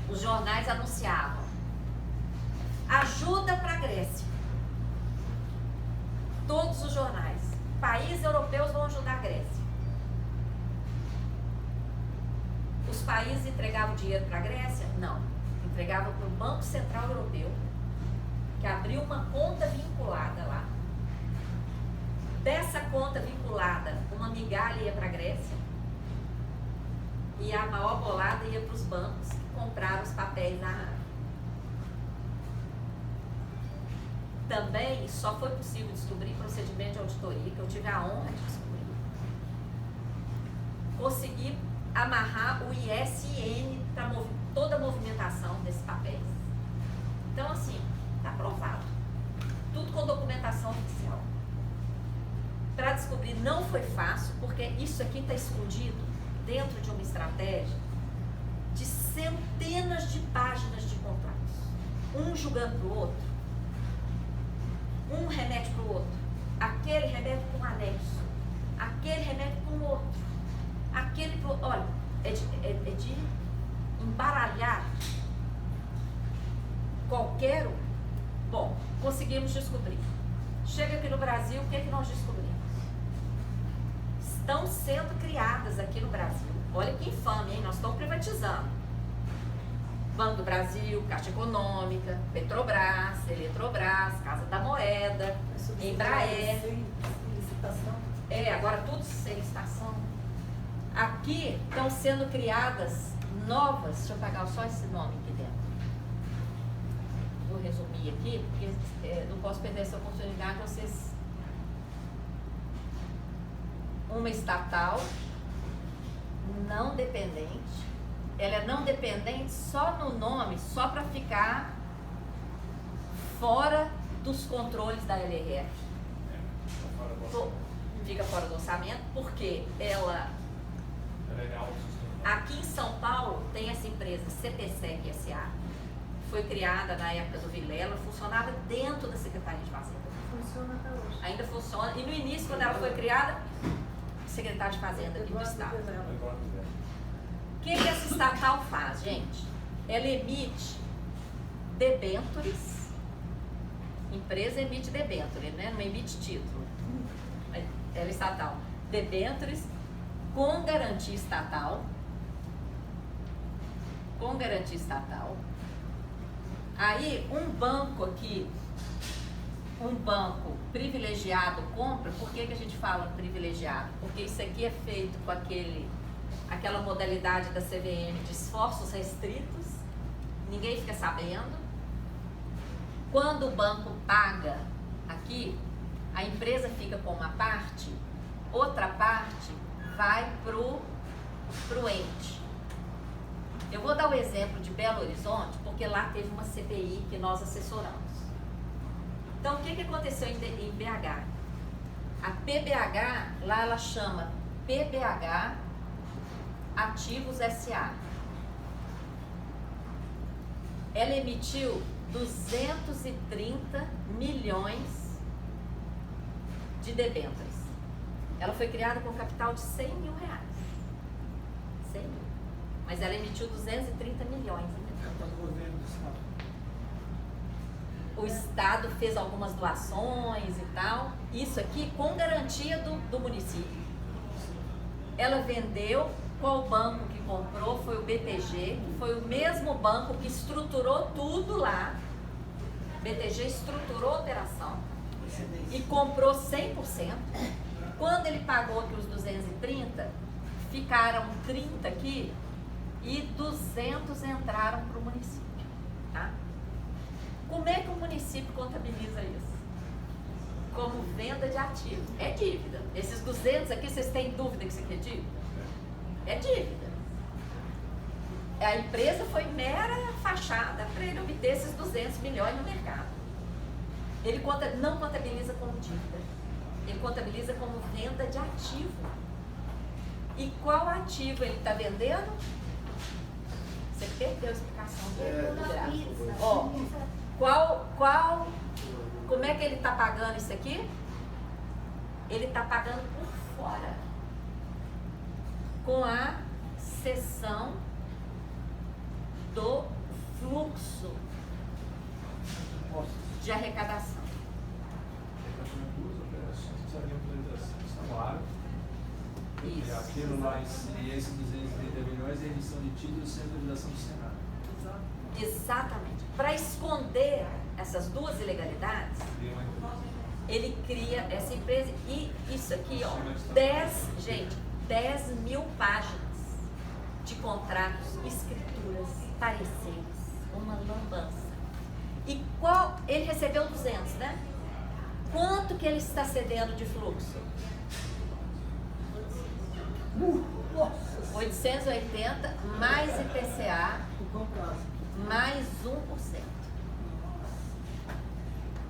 os jornais anunciavam: ajuda para a Grécia. Todos os jornais. Países europeus vão ajudar a Grécia. Os países entregavam dinheiro para a Grécia? Não. Entregavam para o Banco Central Europeu, que abriu uma conta vinculada lá. Dessa conta vinculada, uma migalha ia para a Grécia e a maior bolada ia para os bancos que compraram os papéis na área. Também só foi possível descobrir procedimento de auditoria, que eu tive a honra de descobrir. Consegui amarrar o ISN para toda a movimentação desses papéis. Então, assim, está aprovado. Tudo com documentação oficial. Para descobrir não foi fácil, porque isso aqui está escondido dentro de uma estratégia de centenas de páginas de contratos. Um julgando para o outro. Um remédio para o outro. Aquele remédio para um anexo. Aquele remédio para o outro. Aquele para o... Olha, é de embaralhar qualquer um. Bom, conseguimos descobrir. Chega aqui no Brasil, o que é que nós descobrimos? Estão sendo criadas aqui no Brasil. Olha que infame, hein? Nós estamos privatizando. Banco do Brasil, Caixa Econômica, Petrobras, Eletrobras, Casa da Moeda, Embraer.
Licitação.
Agora tudo sem licitação. Aqui estão sendo criadas novas, deixa eu pegar só esse nome aqui dentro. Vou resumir aqui, porque não posso perder essa oportunidade de vocês. Uma estatal não dependente. Ela é não dependente só no nome, só para ficar fora dos controles da LRF. Fica fora do orçamento, porque ela
é real.
Aqui em São Paulo tem essa empresa CPSEC S.A. Foi criada na época do Vilela, funcionava dentro da Secretaria de Fazenda.
Funciona até hoje.
Ainda funciona. E no início, quando ela foi criada, Secretário de Fazenda aqui do Estado. O que essa estatal faz, gente? Ela emite debêntures. Empresa emite debênture, né? Não emite título. Ela é estatal. Debêntures com garantia estatal. Com garantia estatal. Aí, um banco aqui, um banco privilegiado compra. Por que a gente fala privilegiado? Porque isso aqui é feito com aquela modalidade da CVM de esforços restritos, ninguém fica sabendo. Quando o banco paga aqui, a empresa fica com uma parte, outra parte vai pro ente. Eu vou dar o exemplo de Belo Horizonte, porque lá teve uma CPI que nós assessoramos. Então, o que aconteceu em BH? A PBH, lá ela chama PBH Ativos S.A. Ela emitiu 230 milhões de debêntures. Ela foi criada com capital de 100 mil reais. 100 mil. Mas ela emitiu 230 milhões. O Estado fez algumas doações e tal. Isso aqui com garantia do município. Ela vendeu. Qual banco que comprou? Foi o BTG, que foi o mesmo banco que estruturou tudo lá. BTG estruturou a operação e comprou 100%. Quando ele pagou aqui os 230, ficaram 30 aqui e 200 entraram para o município. Tá? Como é que o município contabiliza isso? Como venda de ativo. É dívida. Esses 200 aqui, vocês têm dúvida que isso aqui é dívida? É dívida. A empresa foi mera fachada para ele obter esses 200 milhões no mercado. Ele não contabiliza como dívida. Ele contabiliza como venda de ativo. E qual ativo ele está vendendo? Você perdeu a explicação dele. Ó, como é que ele está pagando isso aqui? Ele está pagando por fora. Com a cessão do fluxo de arrecadação.
Duas operações precisaria autorização estadual.
Isso.
Aquilo lá e esses 230 milhões é emissão de títulos sem autorização do Senado.
Exatamente. Para esconder essas duas ilegalidades, ele cria essa empresa e isso aqui, ó, 10 mil páginas de contratos, escrituras, pareceres, uma lambança. E qual, ele recebeu 200, né? Quanto que ele está cedendo de fluxo? 880 mais IPCA mais 1%.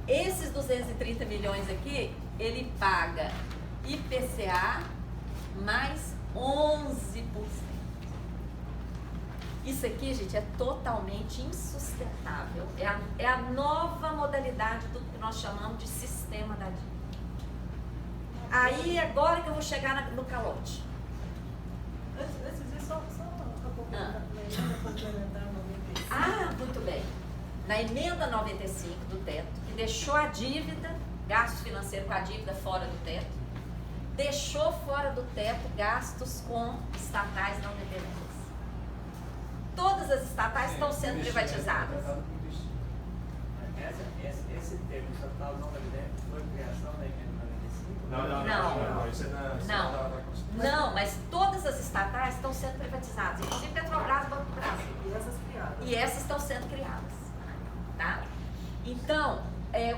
Esses 230 milhões aqui, ele paga IPCA mais 11%. Isso aqui, gente, é totalmente insustentável. É a nova modalidade do que nós chamamos de sistema da dívida. Aí, agora que eu vou chegar no calote.
Antes disso, só complementar no 95.
Ah, muito bem. Na emenda 95 do teto, que deixou a dívida, gasto financeiro com a dívida fora do teto, deixou fora do teto gastos com estatais não dependentes. Todas as estatais estão sendo privatizadas.
Esse termo estatal não dependente foi criação da emenda 95?
Não, isso é
Não, mas todas as estatais estão sendo privatizadas, inclusive Petrobras e Banco do Brasil.
E essas criadas.
E essas estão sendo criadas. Tá? Então,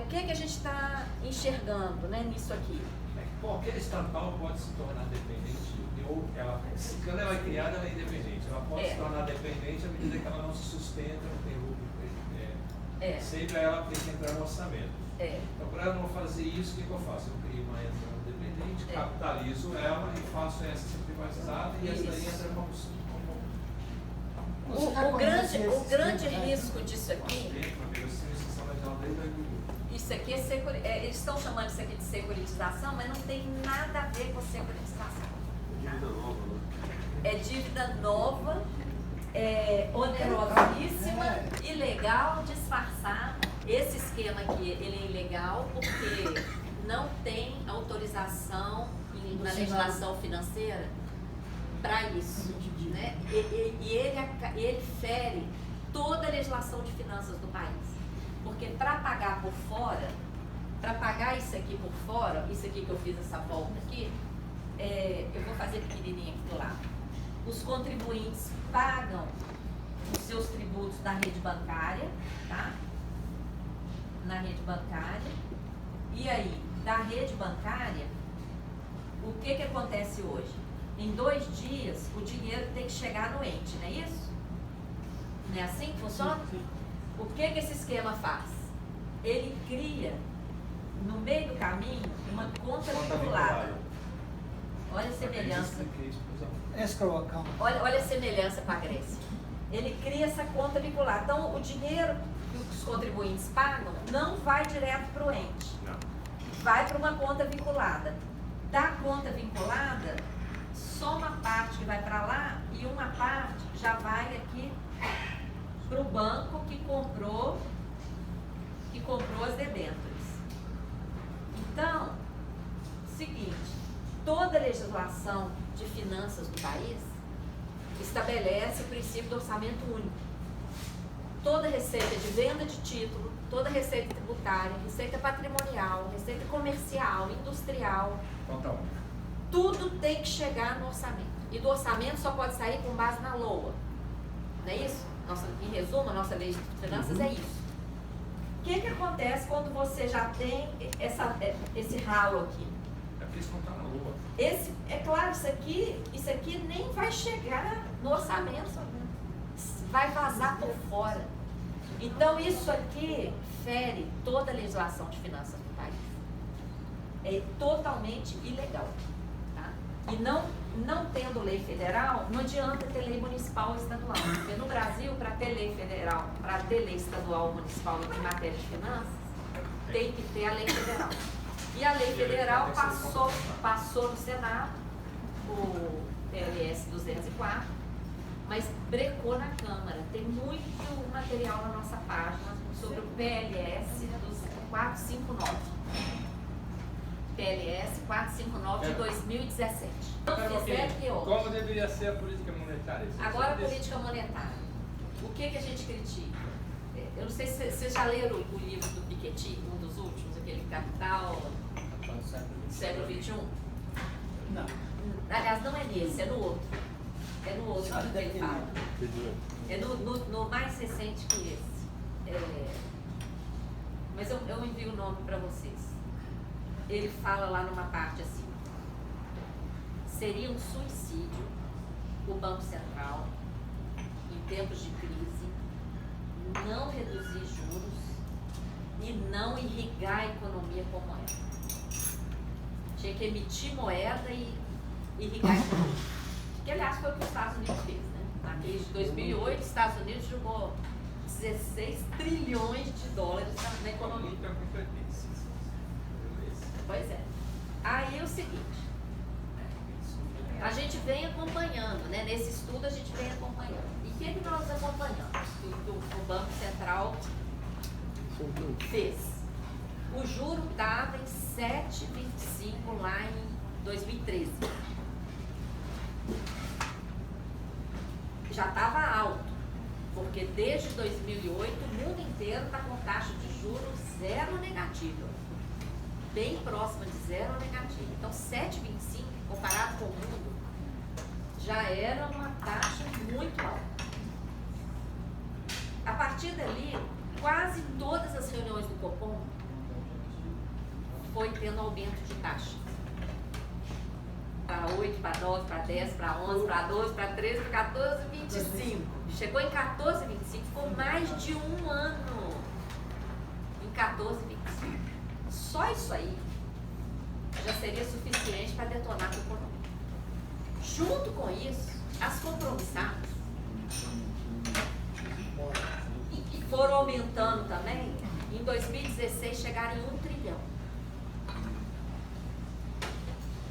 o que a gente está enxergando, né, nisso aqui?
Qualquer estatal pode se tornar dependente, ou quando ela é criada, ela é independente. Ela pode se tornar dependente à medida que ela não se sustenta, não tem lucro. Sempre ela tem que entrar no orçamento. Então, para ela não fazer isso, o que eu faço? Eu crio uma entrada dependente, capitalizo ela e faço essa ser privatizada e essa daí entra como
o grande risco disso aqui. Isso aqui eles estão chamando isso aqui de securitização, mas não tem nada a ver com securitização.
Dívida nova, né?
É dívida nova, onerosíssima, ilegal, disfarçar. Esse esquema aqui, ele é ilegal porque não tem autorização na legislação financeira para isso, né? E ele fere toda a legislação de finanças do país. Porque para pagar por fora, para pagar isso aqui por fora, isso aqui que eu fiz essa volta aqui, eu vou fazer pequenininho aqui do lado. Os contribuintes pagam os seus tributos na rede bancária, tá? Na rede bancária. E aí, da rede bancária, o que acontece hoje? Em 2 dias, o dinheiro tem que chegar no ente, não é isso? Não é assim que funciona? O que esse esquema faz? Ele cria, no meio do caminho, uma conta vinculada. Olha a semelhança.
Escrow account.
Olha a semelhança com a Grécia. Ele cria essa conta vinculada. Então, o dinheiro que os contribuintes pagam não vai direto para o ente. Vai para uma conta vinculada. Da conta vinculada, só uma parte que vai para lá e uma parte já vai aqui para o banco que comprou as debêntures. Então, seguinte, toda a legislação de finanças do país estabelece o princípio do orçamento único. Toda receita de venda de título, toda receita tributária, receita patrimonial, receita comercial, industrial, tudo tem que chegar no orçamento. E do orçamento só pode sair com base na LOA. Não é isso? Em resumo, a nossa lei de finanças é isso. O que acontece quando você já tem esse ralo aqui? É claro, isso aqui nem vai chegar no orçamento, vai vazar por fora. Então isso aqui fere toda a legislação de finanças do país. É totalmente ilegal. Tá? E não tendo lei federal, não adianta ter lei municipal ou estadual. Porque no Brasil, para ter lei federal, para ter lei estadual ou municipal em matéria de finanças, tem que ter a lei federal. E a lei federal passou no Senado, o PLS 204, mas brecou na Câmara. Tem muito material na nossa página sobre o PLS 459. PLS 459 de 2017. Não fizer pior.
Como deveria ser a política monetária?
Agora a política monetária. O que a gente critica? Eu não sei se vocês já leram o livro do Piketty, um dos últimos, aquele Capital século XXI.
Não.
Aliás, não é nesse, é no outro. É no outro que ele fala. É no mais recente que esse. Mas eu envio o nome para vocês. Ele fala lá numa parte assim: seria um suicídio o Banco Central, em tempos de crise, não reduzir juros e não irrigar a economia com moeda. Tinha que emitir moeda e irrigar a economia. Que, aliás, foi o que os Estados Unidos fez, né? Na crise de 2008, os Estados Unidos jogou 16 trilhões de dólares na economia. Pois é. Aí é o seguinte, a gente vem acompanhando, né? Nesse estudo a gente vem acompanhando. E o que nós acompanhamos? Que o Banco Central fez. O juro estava em 7,25 lá em 2013. Já estava alto, porque desde 2008 o mundo inteiro está com taxa de juros zero negativa, bem próxima de zero negativa. Então 7,25 comparado com o mundo já era uma taxa muito alta. A partir dali, quase todas as reuniões do Copom foi tendo aumento de taxa. Para 8, para 9, para 10, para 11, para 12, para 13, para 14, 25. Chegou em 14, 25, ficou mais de um ano em 14, 25. Só isso aí já seria suficiente para detonar a economia. Junto com isso, as compromissadas e foram aumentando também. Em 2016 chegaram em 1 trilhão.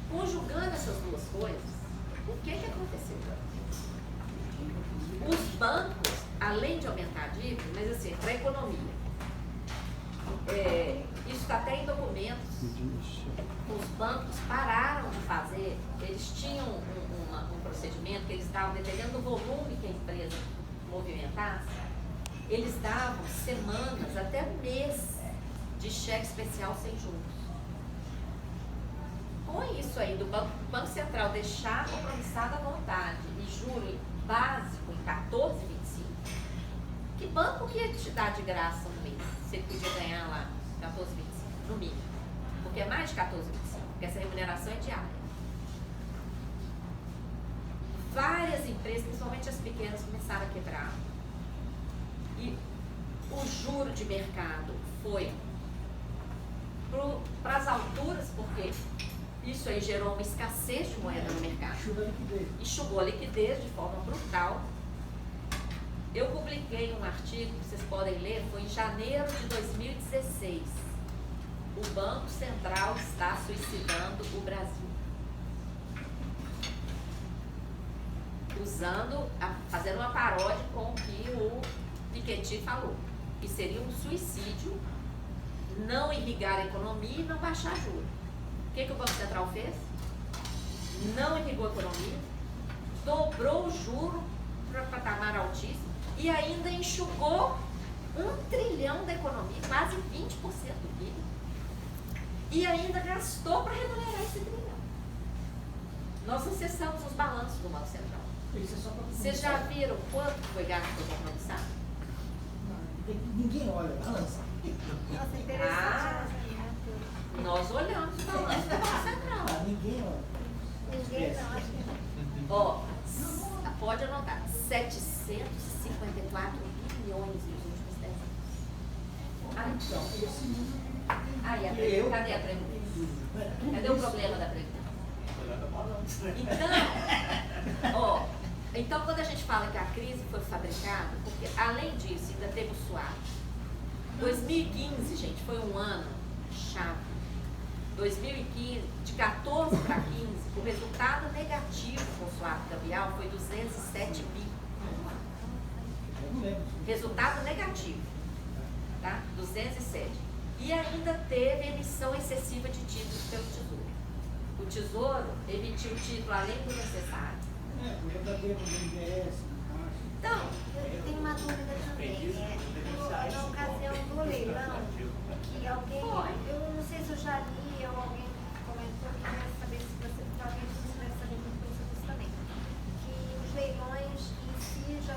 Conjugando essas duas coisas, o que aconteceu? Os bancos, além de aumentar a dívida, mas assim, para a economia, isso está até em documentos, os bancos pararam de fazer, eles tinham um procedimento que eles davam, dependendo do volume que a empresa movimentasse, eles davam semanas, até um mês de cheque especial sem juros. Com isso aí do Banco Central deixar a compromissada à vontade e juro básico em 14,25, que banco que ia te dar de graça um mês? Você podia ganhar lá 14,25, no mínimo. Porque é mais de 14,25, porque essa remuneração é diária. Várias empresas, principalmente as pequenas, começaram a quebrar. E o juro de mercado foi para as alturas, porque isso aí gerou uma escassez de moeda no mercado. Enxugou a liquidez de forma brutal. Eu publiquei um artigo, que vocês podem ler, foi em janeiro de 2016. O Banco Central está suicidando o Brasil. Fazendo uma paródia com o que o Piketty falou, que seria um suicídio não irrigar a economia e não baixar juros. O que o Banco Central fez? Não irrigou a economia, dobrou o juro para patamar altíssimo e ainda enxugou 1 trilhão da economia, quase 20% do PIB, e ainda gastou para remunerar esse trilhão. Nós acessamos os balanços do Banco Central. Vocês já viram quanto foi gasto para compromissar?
Ninguém olha, balança.
Nossa, interessante.
Nós olhamos o balanço do Banco Central.
Ninguém olha.
Ninguém não, acho que não.
Ó, pode anotar, 754 bilhões nos últimos 10 anos. Ah, então. Aí, cadê a Previdência? Cadê o problema da Previdência? Então, quando a gente fala que a crise foi fabricada, porque além disso, ainda teve o swap. 2015, gente, foi um ano chave. 2015, de 14 para 15, o resultado negativo com o swap cambial foi 207 bi. Resultado negativo, tá? 207. E ainda teve emissão excessiva de títulos pelo Tesouro. O Tesouro emitiu título além do necessário.
Eu já devo do IBS,
Então, eu tenho uma dúvida também.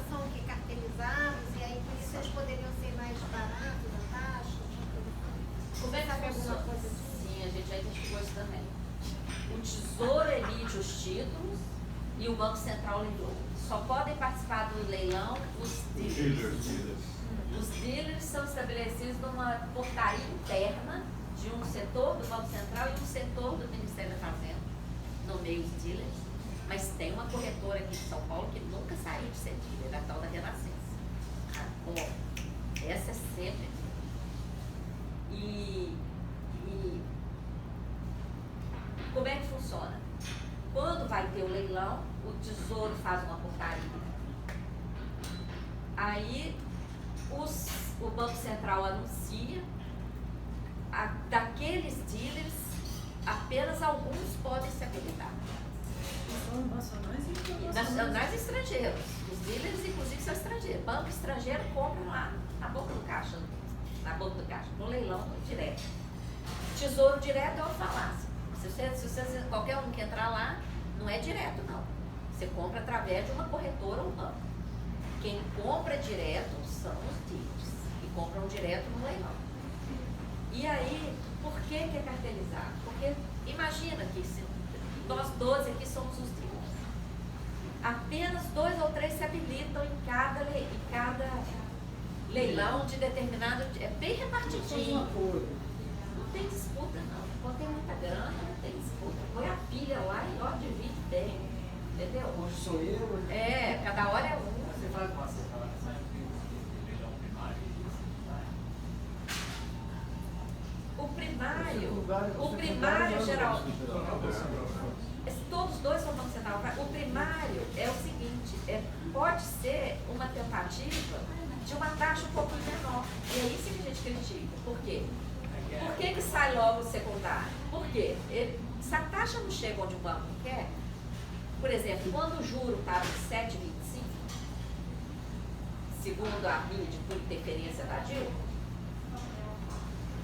são o que? Cartelizados, e aí por isso eles poderiam ser mais baratos a taxa?
Como é que
Sabe alguma
funciona?
coisa assim?
Sim, a gente já investigou isso também. O Tesouro emite os títulos e o Banco Central leiloa. Só podem participar do leilão os dealers. Os dealers são estabelecidos numa portaria interna de um setor do Banco Central e um setor do Ministério da Fazenda, no meio os dealers. Mas tem uma corretora aqui de São Paulo que nunca saiu de ser dealer, a tal da Renascença. Essa é sempre. E como é que funciona? Quando vai ter o leilão, o Tesouro faz uma portaria. Aí o Banco Central anuncia, daqueles dealers, apenas alguns podem se habilitar.
São nacionais e internacionais.
Nacionais e estrangeiros. Os dealers, inclusive, são estrangeiros. Banco estrangeiro compra lá, na boca do caixa, no leilão direto. Tesouro direto é uma falácia. Se qualquer um que entrar lá, não é direto, não. Você compra através de uma corretora ou banco. Quem compra direto são os dealers, que compram direto no leilão. E aí, por que é cartelizado? Porque imagina que nós 12 aqui somos os dealers. Apenas 2 ou 3 se habilitam em cada leilão de determinado. É bem repartidinho. Não tem disputa, não. Quando tem muita grana, não tem disputa. Põe a pilha lá e ó, divide bem. Entendeu?
Hoje sou eu.
Cada hora é um.
Você faz uma separação entre o leilão primário e
O primário geral. Todos os dois são Banco Central. O primário é o seguinte, pode ser uma tentativa de uma taxa um pouco menor. E é isso que a gente critica. Por quê? Por que sai logo o secundário? Por quê? Se a taxa não chega onde o banco quer, por exemplo, quando o juro estava em 7,25, segundo a mídia por interferência da Dilma,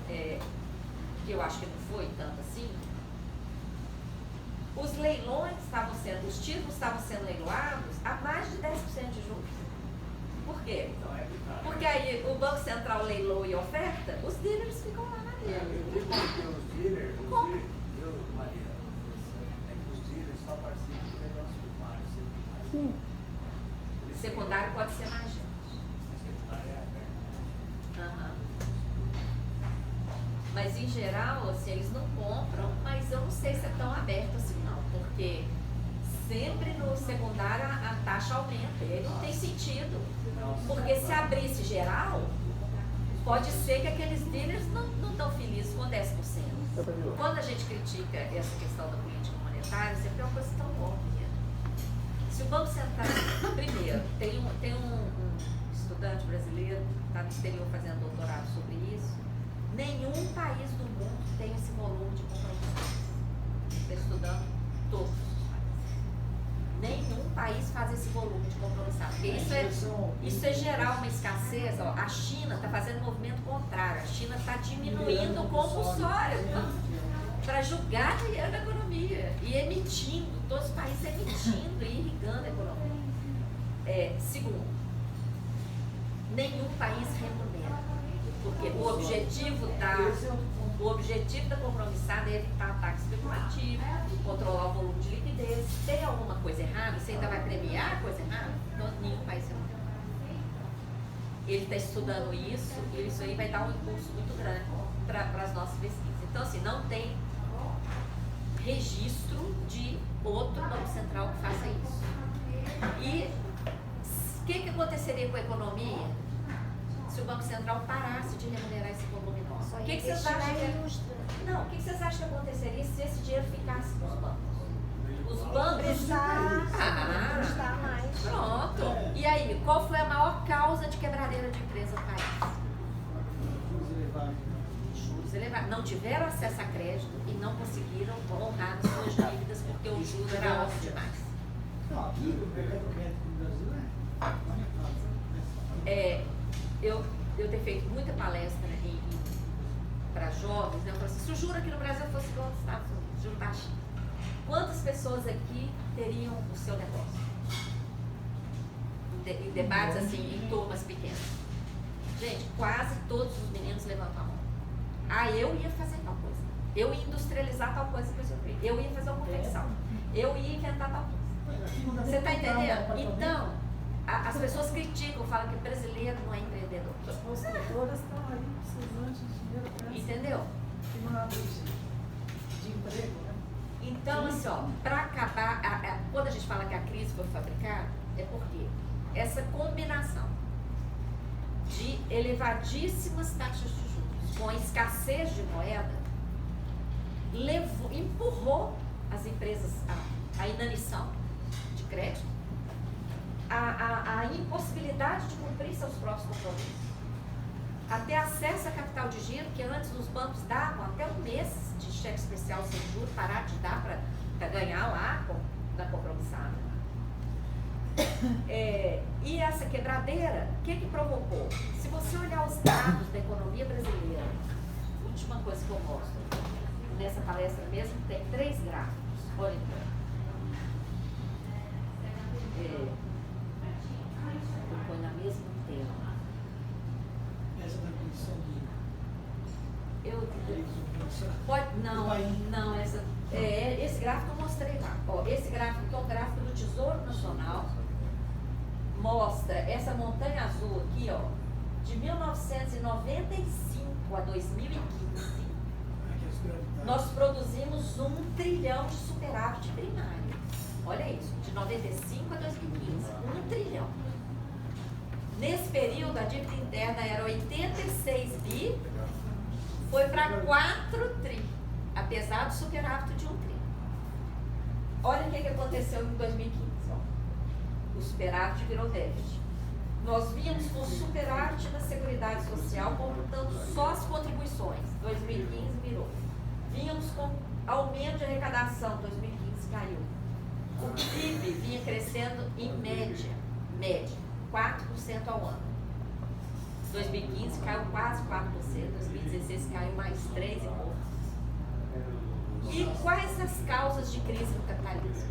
que eu acho que não foi tanto assim, os leilões estavam sendo, os títulos estavam sendo leiloados a mais de 10% de juros. Por quê? Porque aí o Banco Central leiloa e oferta, os dealers ficam lá na dele.
Os dealers, Maria, é que os dealers só participam do leilão primário. Sim.
Secundário pode ser mais gente. Mas em geral, assim, eles não compram, mas eu não sei se é tão aberto assim não, porque sempre no secundário a taxa aumenta, e aí não tem sentido. Porque se abrisse geral, pode ser que aqueles dealers não estão felizes com 10%. Quando a gente critica essa questão da política monetária, sempre é uma coisa tão óbvia. Se o Banco Central, primeiro, tem um estudante brasileiro que está no exterior fazendo doutorado sobre isso, nenhum país do mundo tem esse volume de compromissados. Está estudando todos os países. Nenhum país faz esse volume de compromissados. Porque isso é gerar uma escassez. Ó, a China está fazendo um movimento contrário. A China está diminuindo o compulsório para jogar dinheiro na economia e emitindo, todos os países emitindo e irrigando a economia. Segundo, nenhum país remunera. Porque o objetivo da compromissada é evitar ataque especulativo, controlar o volume de liquidez. Se tem alguma coisa errada, você ainda vai premiar a coisa errada? Então, nenhum país remunera. Ele está estudando isso e isso aí vai dar um impulso muito grande para as nossas pesquisas. Então, assim, não tem registro de outro Banco Central que faça isso. E o que aconteceria com a economia se o Banco Central parasse de remunerar esse volume nosso? O que vocês acham o que vocês acham que aconteceria se esse dinheiro ficasse nos bancos? Os bancos
Prestar mais.
Pronto. E aí, qual foi a maior causa de quebradeira de empresa no país? Juros elevados. Não tiveram acesso a crédito e não conseguiram honrar as suas dívidas porque o juro era alto demais.
Não, aqui o mercado crédito no Brasil
Eu tenho feito muita palestra para jovens, né? Eu falo assim, se o juro aqui no Brasil fosse igual aos Estados Unidos, juro baixinho, quantas pessoas aqui teriam o seu negócio? em debates assim, em turmas pequenas. Gente, quase todos os meninos levantam a mão. Ah, eu ia fazer tal coisa. Eu ia industrializar tal coisa para o eu ia fazer uma confecção. Eu ia inventar tal coisa. Você está entendendo? Então, as pessoas criticam, falam que brasileiro não é empreendedor.
As construtoras estão aí precisando de dinheiro para
Entendeu?
que não abre de emprego, né?
Então, assim, ó, para acabar, quando a gente fala que a crise foi fabricada, é porque essa combinação de elevadíssimas taxas de juros com a escassez de moeda empurrou as empresas à inanição de crédito, a impossibilidade de cumprir seus próprios compromissos, até acesso a capital de giro, que antes os bancos davam até um mês de cheque especial sem juros, parar de dar para ganhar lá da compromissada. E essa quebradeira, o que provocou? Se você olhar os dados da economia brasileira, última coisa que eu mostro, nessa palestra mesmo, tem 3 gráficos. Olha então. Eu ponho na mesma tela.
Essa da condição de...
esse gráfico eu mostrei lá. Ó, esse gráfico é o gráfico do Tesouro Nacional. Mostra essa montanha azul aqui, ó, de 1995 a 2015. Nós produzimos 1 trilhão de superávit primário. Olha isso, de 95 a 2015, 1 trilhão. Nesse período, a dívida interna era 86 bi, foi para 4 tri, apesar do superávit de 1 tri. Olha o que aconteceu em 2015. Ó. O superávit virou déficit. Nós vínhamos com superávit na Seguridade Social, computando só as contribuições. 2015 virou. Vínhamos com aumento de arrecadação, 2015 caiu. O PIB vinha crescendo em média, 4% ao ano. 2015 caiu quase 4%, 2016 caiu mais 3 e pouco. E quais as causas de crise no capitalismo?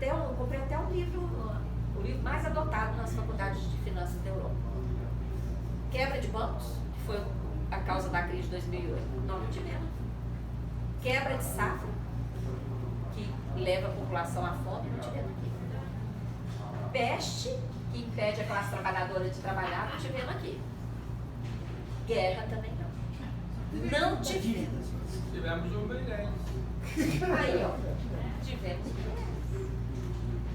Eu comprei até um livro, o livro mais adotado nas faculdades de finanças da Europa. Quebra de bancos, que foi a causa da crise de 2008. Nós não tivemos. Quebra de safra, que leva a população à fome, não tivemos aqui. Peste, que impede a classe trabalhadora de trabalhar, não tivemos aqui. Guerra também não. Não tivemos.
Tivemos um brilhante.
Aí, ó, tivemos.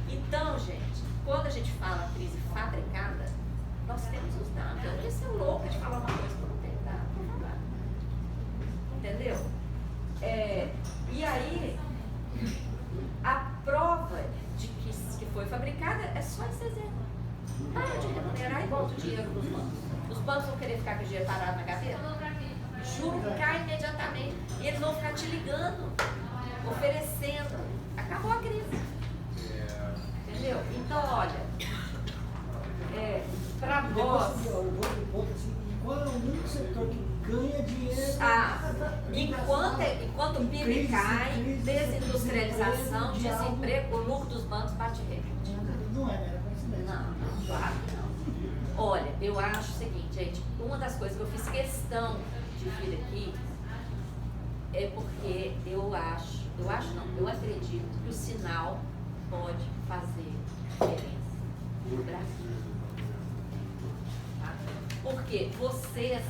Então, gente, quando a gente fala crise fabricada, nós temos os dados. Eu não ia ser louca de falar uma coisa que eu não tenho dado para falar. Entendeu? E aí, a prova de que foi fabricada é só esse exemplo. Para de remunerar e volta o dinheiro dos bancos. Os bancos vão querer ficar com o dinheiro parado na gaveta? Juro cai imediatamente. E eles vão ficar te ligando, oferecendo. Acabou a crise. Entendeu? Então, olha, para nós.
Qual é o único setor que ganha dinheiro?
Enquanto o PIB cai, desindustrialização, desemprego, o lucro dos bancos bate recorde.
Não é mera coincidência.
Não, claro que não. Olha, eu acho o seguinte, gente, uma das coisas que eu fiz questão de vir aqui é porque eu acredito que o sinal pode fazer diferença no Brasil. Tá? Porque vocês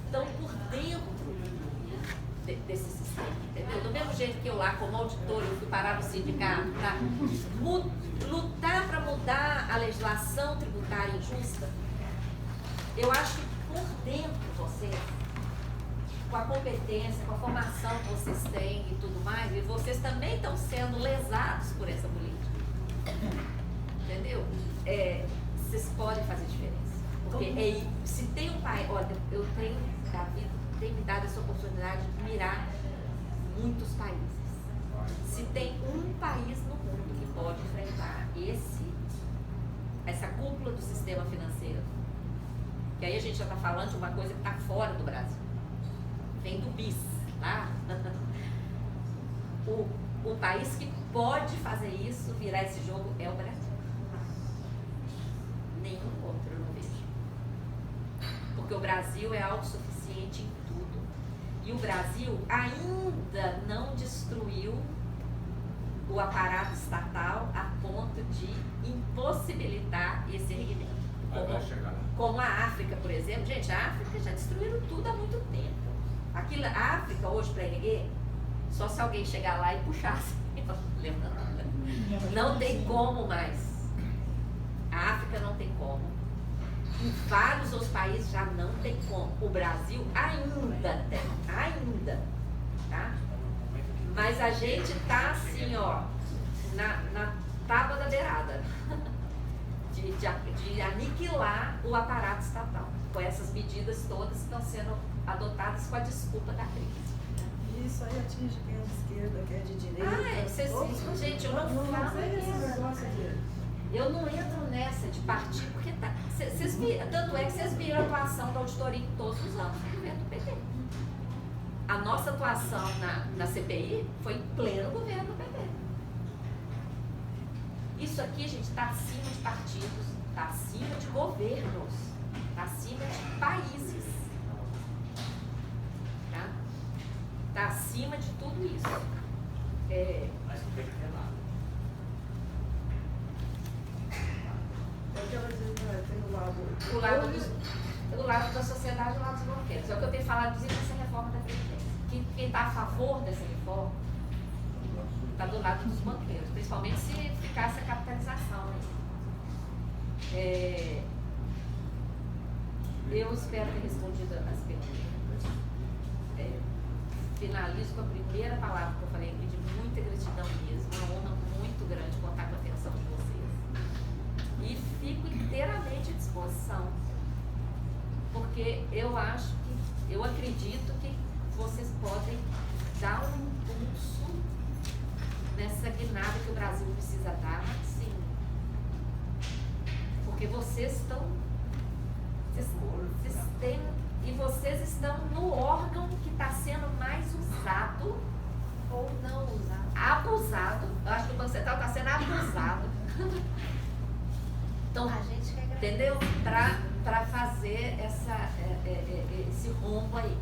estão por dentro desse sistema, entendeu? Do mesmo jeito que eu lá, como auditor, eu fui parar no sindicato para lutar para mudar a legislação tributária injusta, eu acho que por dentro vocês, com a competência, com a formação que vocês têm e tudo mais, e vocês também estão sendo lesados por essa política. Entendeu? Vocês podem fazer diferença. Porque se tem um país, olha, eu tenho, Davi, tem me dado essa oportunidade de mirar muitos países. Se tem um país no mundo que pode enfrentar essa cúpula do sistema financeiro, que aí a gente já está falando de uma coisa que está fora do Brasil, vem do BIS, tá? O país que pode fazer isso, virar esse jogo, é o Brasil. nenhum outro, eu não vejo. Porque o Brasil é autossuficiente em tudo. E o Brasil ainda não destruiu o aparato estatal a ponto de impossibilitar esse erguimento. Como a África, por exemplo. Gente, a África já destruíram tudo há muito tempo. A África hoje, para erguer, só se alguém chegar lá e puxasse. Não tem como mais. A África não tem como. Em vários outros países já não tem como. O Brasil ainda tem. Ainda. Tá? Mas a gente tá assim, ó, na tábua da beirada. De aniquilar o aparato estatal. Com essas medidas todas que estão sendo adotadas com a desculpa da crise.
Isso aí atinge quem é de esquerda, quem é de direita.
Gente, eu não falo
esse negócio aqui.
Eu não entro nessa de partir, porque tá. Tanto é que vocês viram a atuação da auditoria em todos os anos do governo do PT. A nossa atuação na CPI foi em pleno governo do PT. Isso aqui, gente, está acima de partidos, está acima de governos, está acima de países. Tá? Está acima de tudo isso.
Mas não tem que ter nada.
O lado da sociedade e o lado dos banqueiros. É o que eu tenho falado, inclusive, nessa reforma da Previdência. Quem está a favor dessa reforma está do lado dos banqueiros, principalmente se ficar essa capitalização. Eu espero ter respondido as perguntas. Finalizo com a primeira palavra que eu falei aqui, de muita gratidão mesmo, uma honra muito grande contar com a atenção de vocês. E fico inteiramente à disposição, porque eu acredito que vocês podem dar um impulso nessa guinada que o Brasil precisa dar, sim. Porque vocês estão, vocês estão no órgão que está sendo mais usado ou não usado, abusado. Eu acho que o Banco Central está sendo abusado. Então,
A gente quer
entendeu? Para fazer esse rombo aí.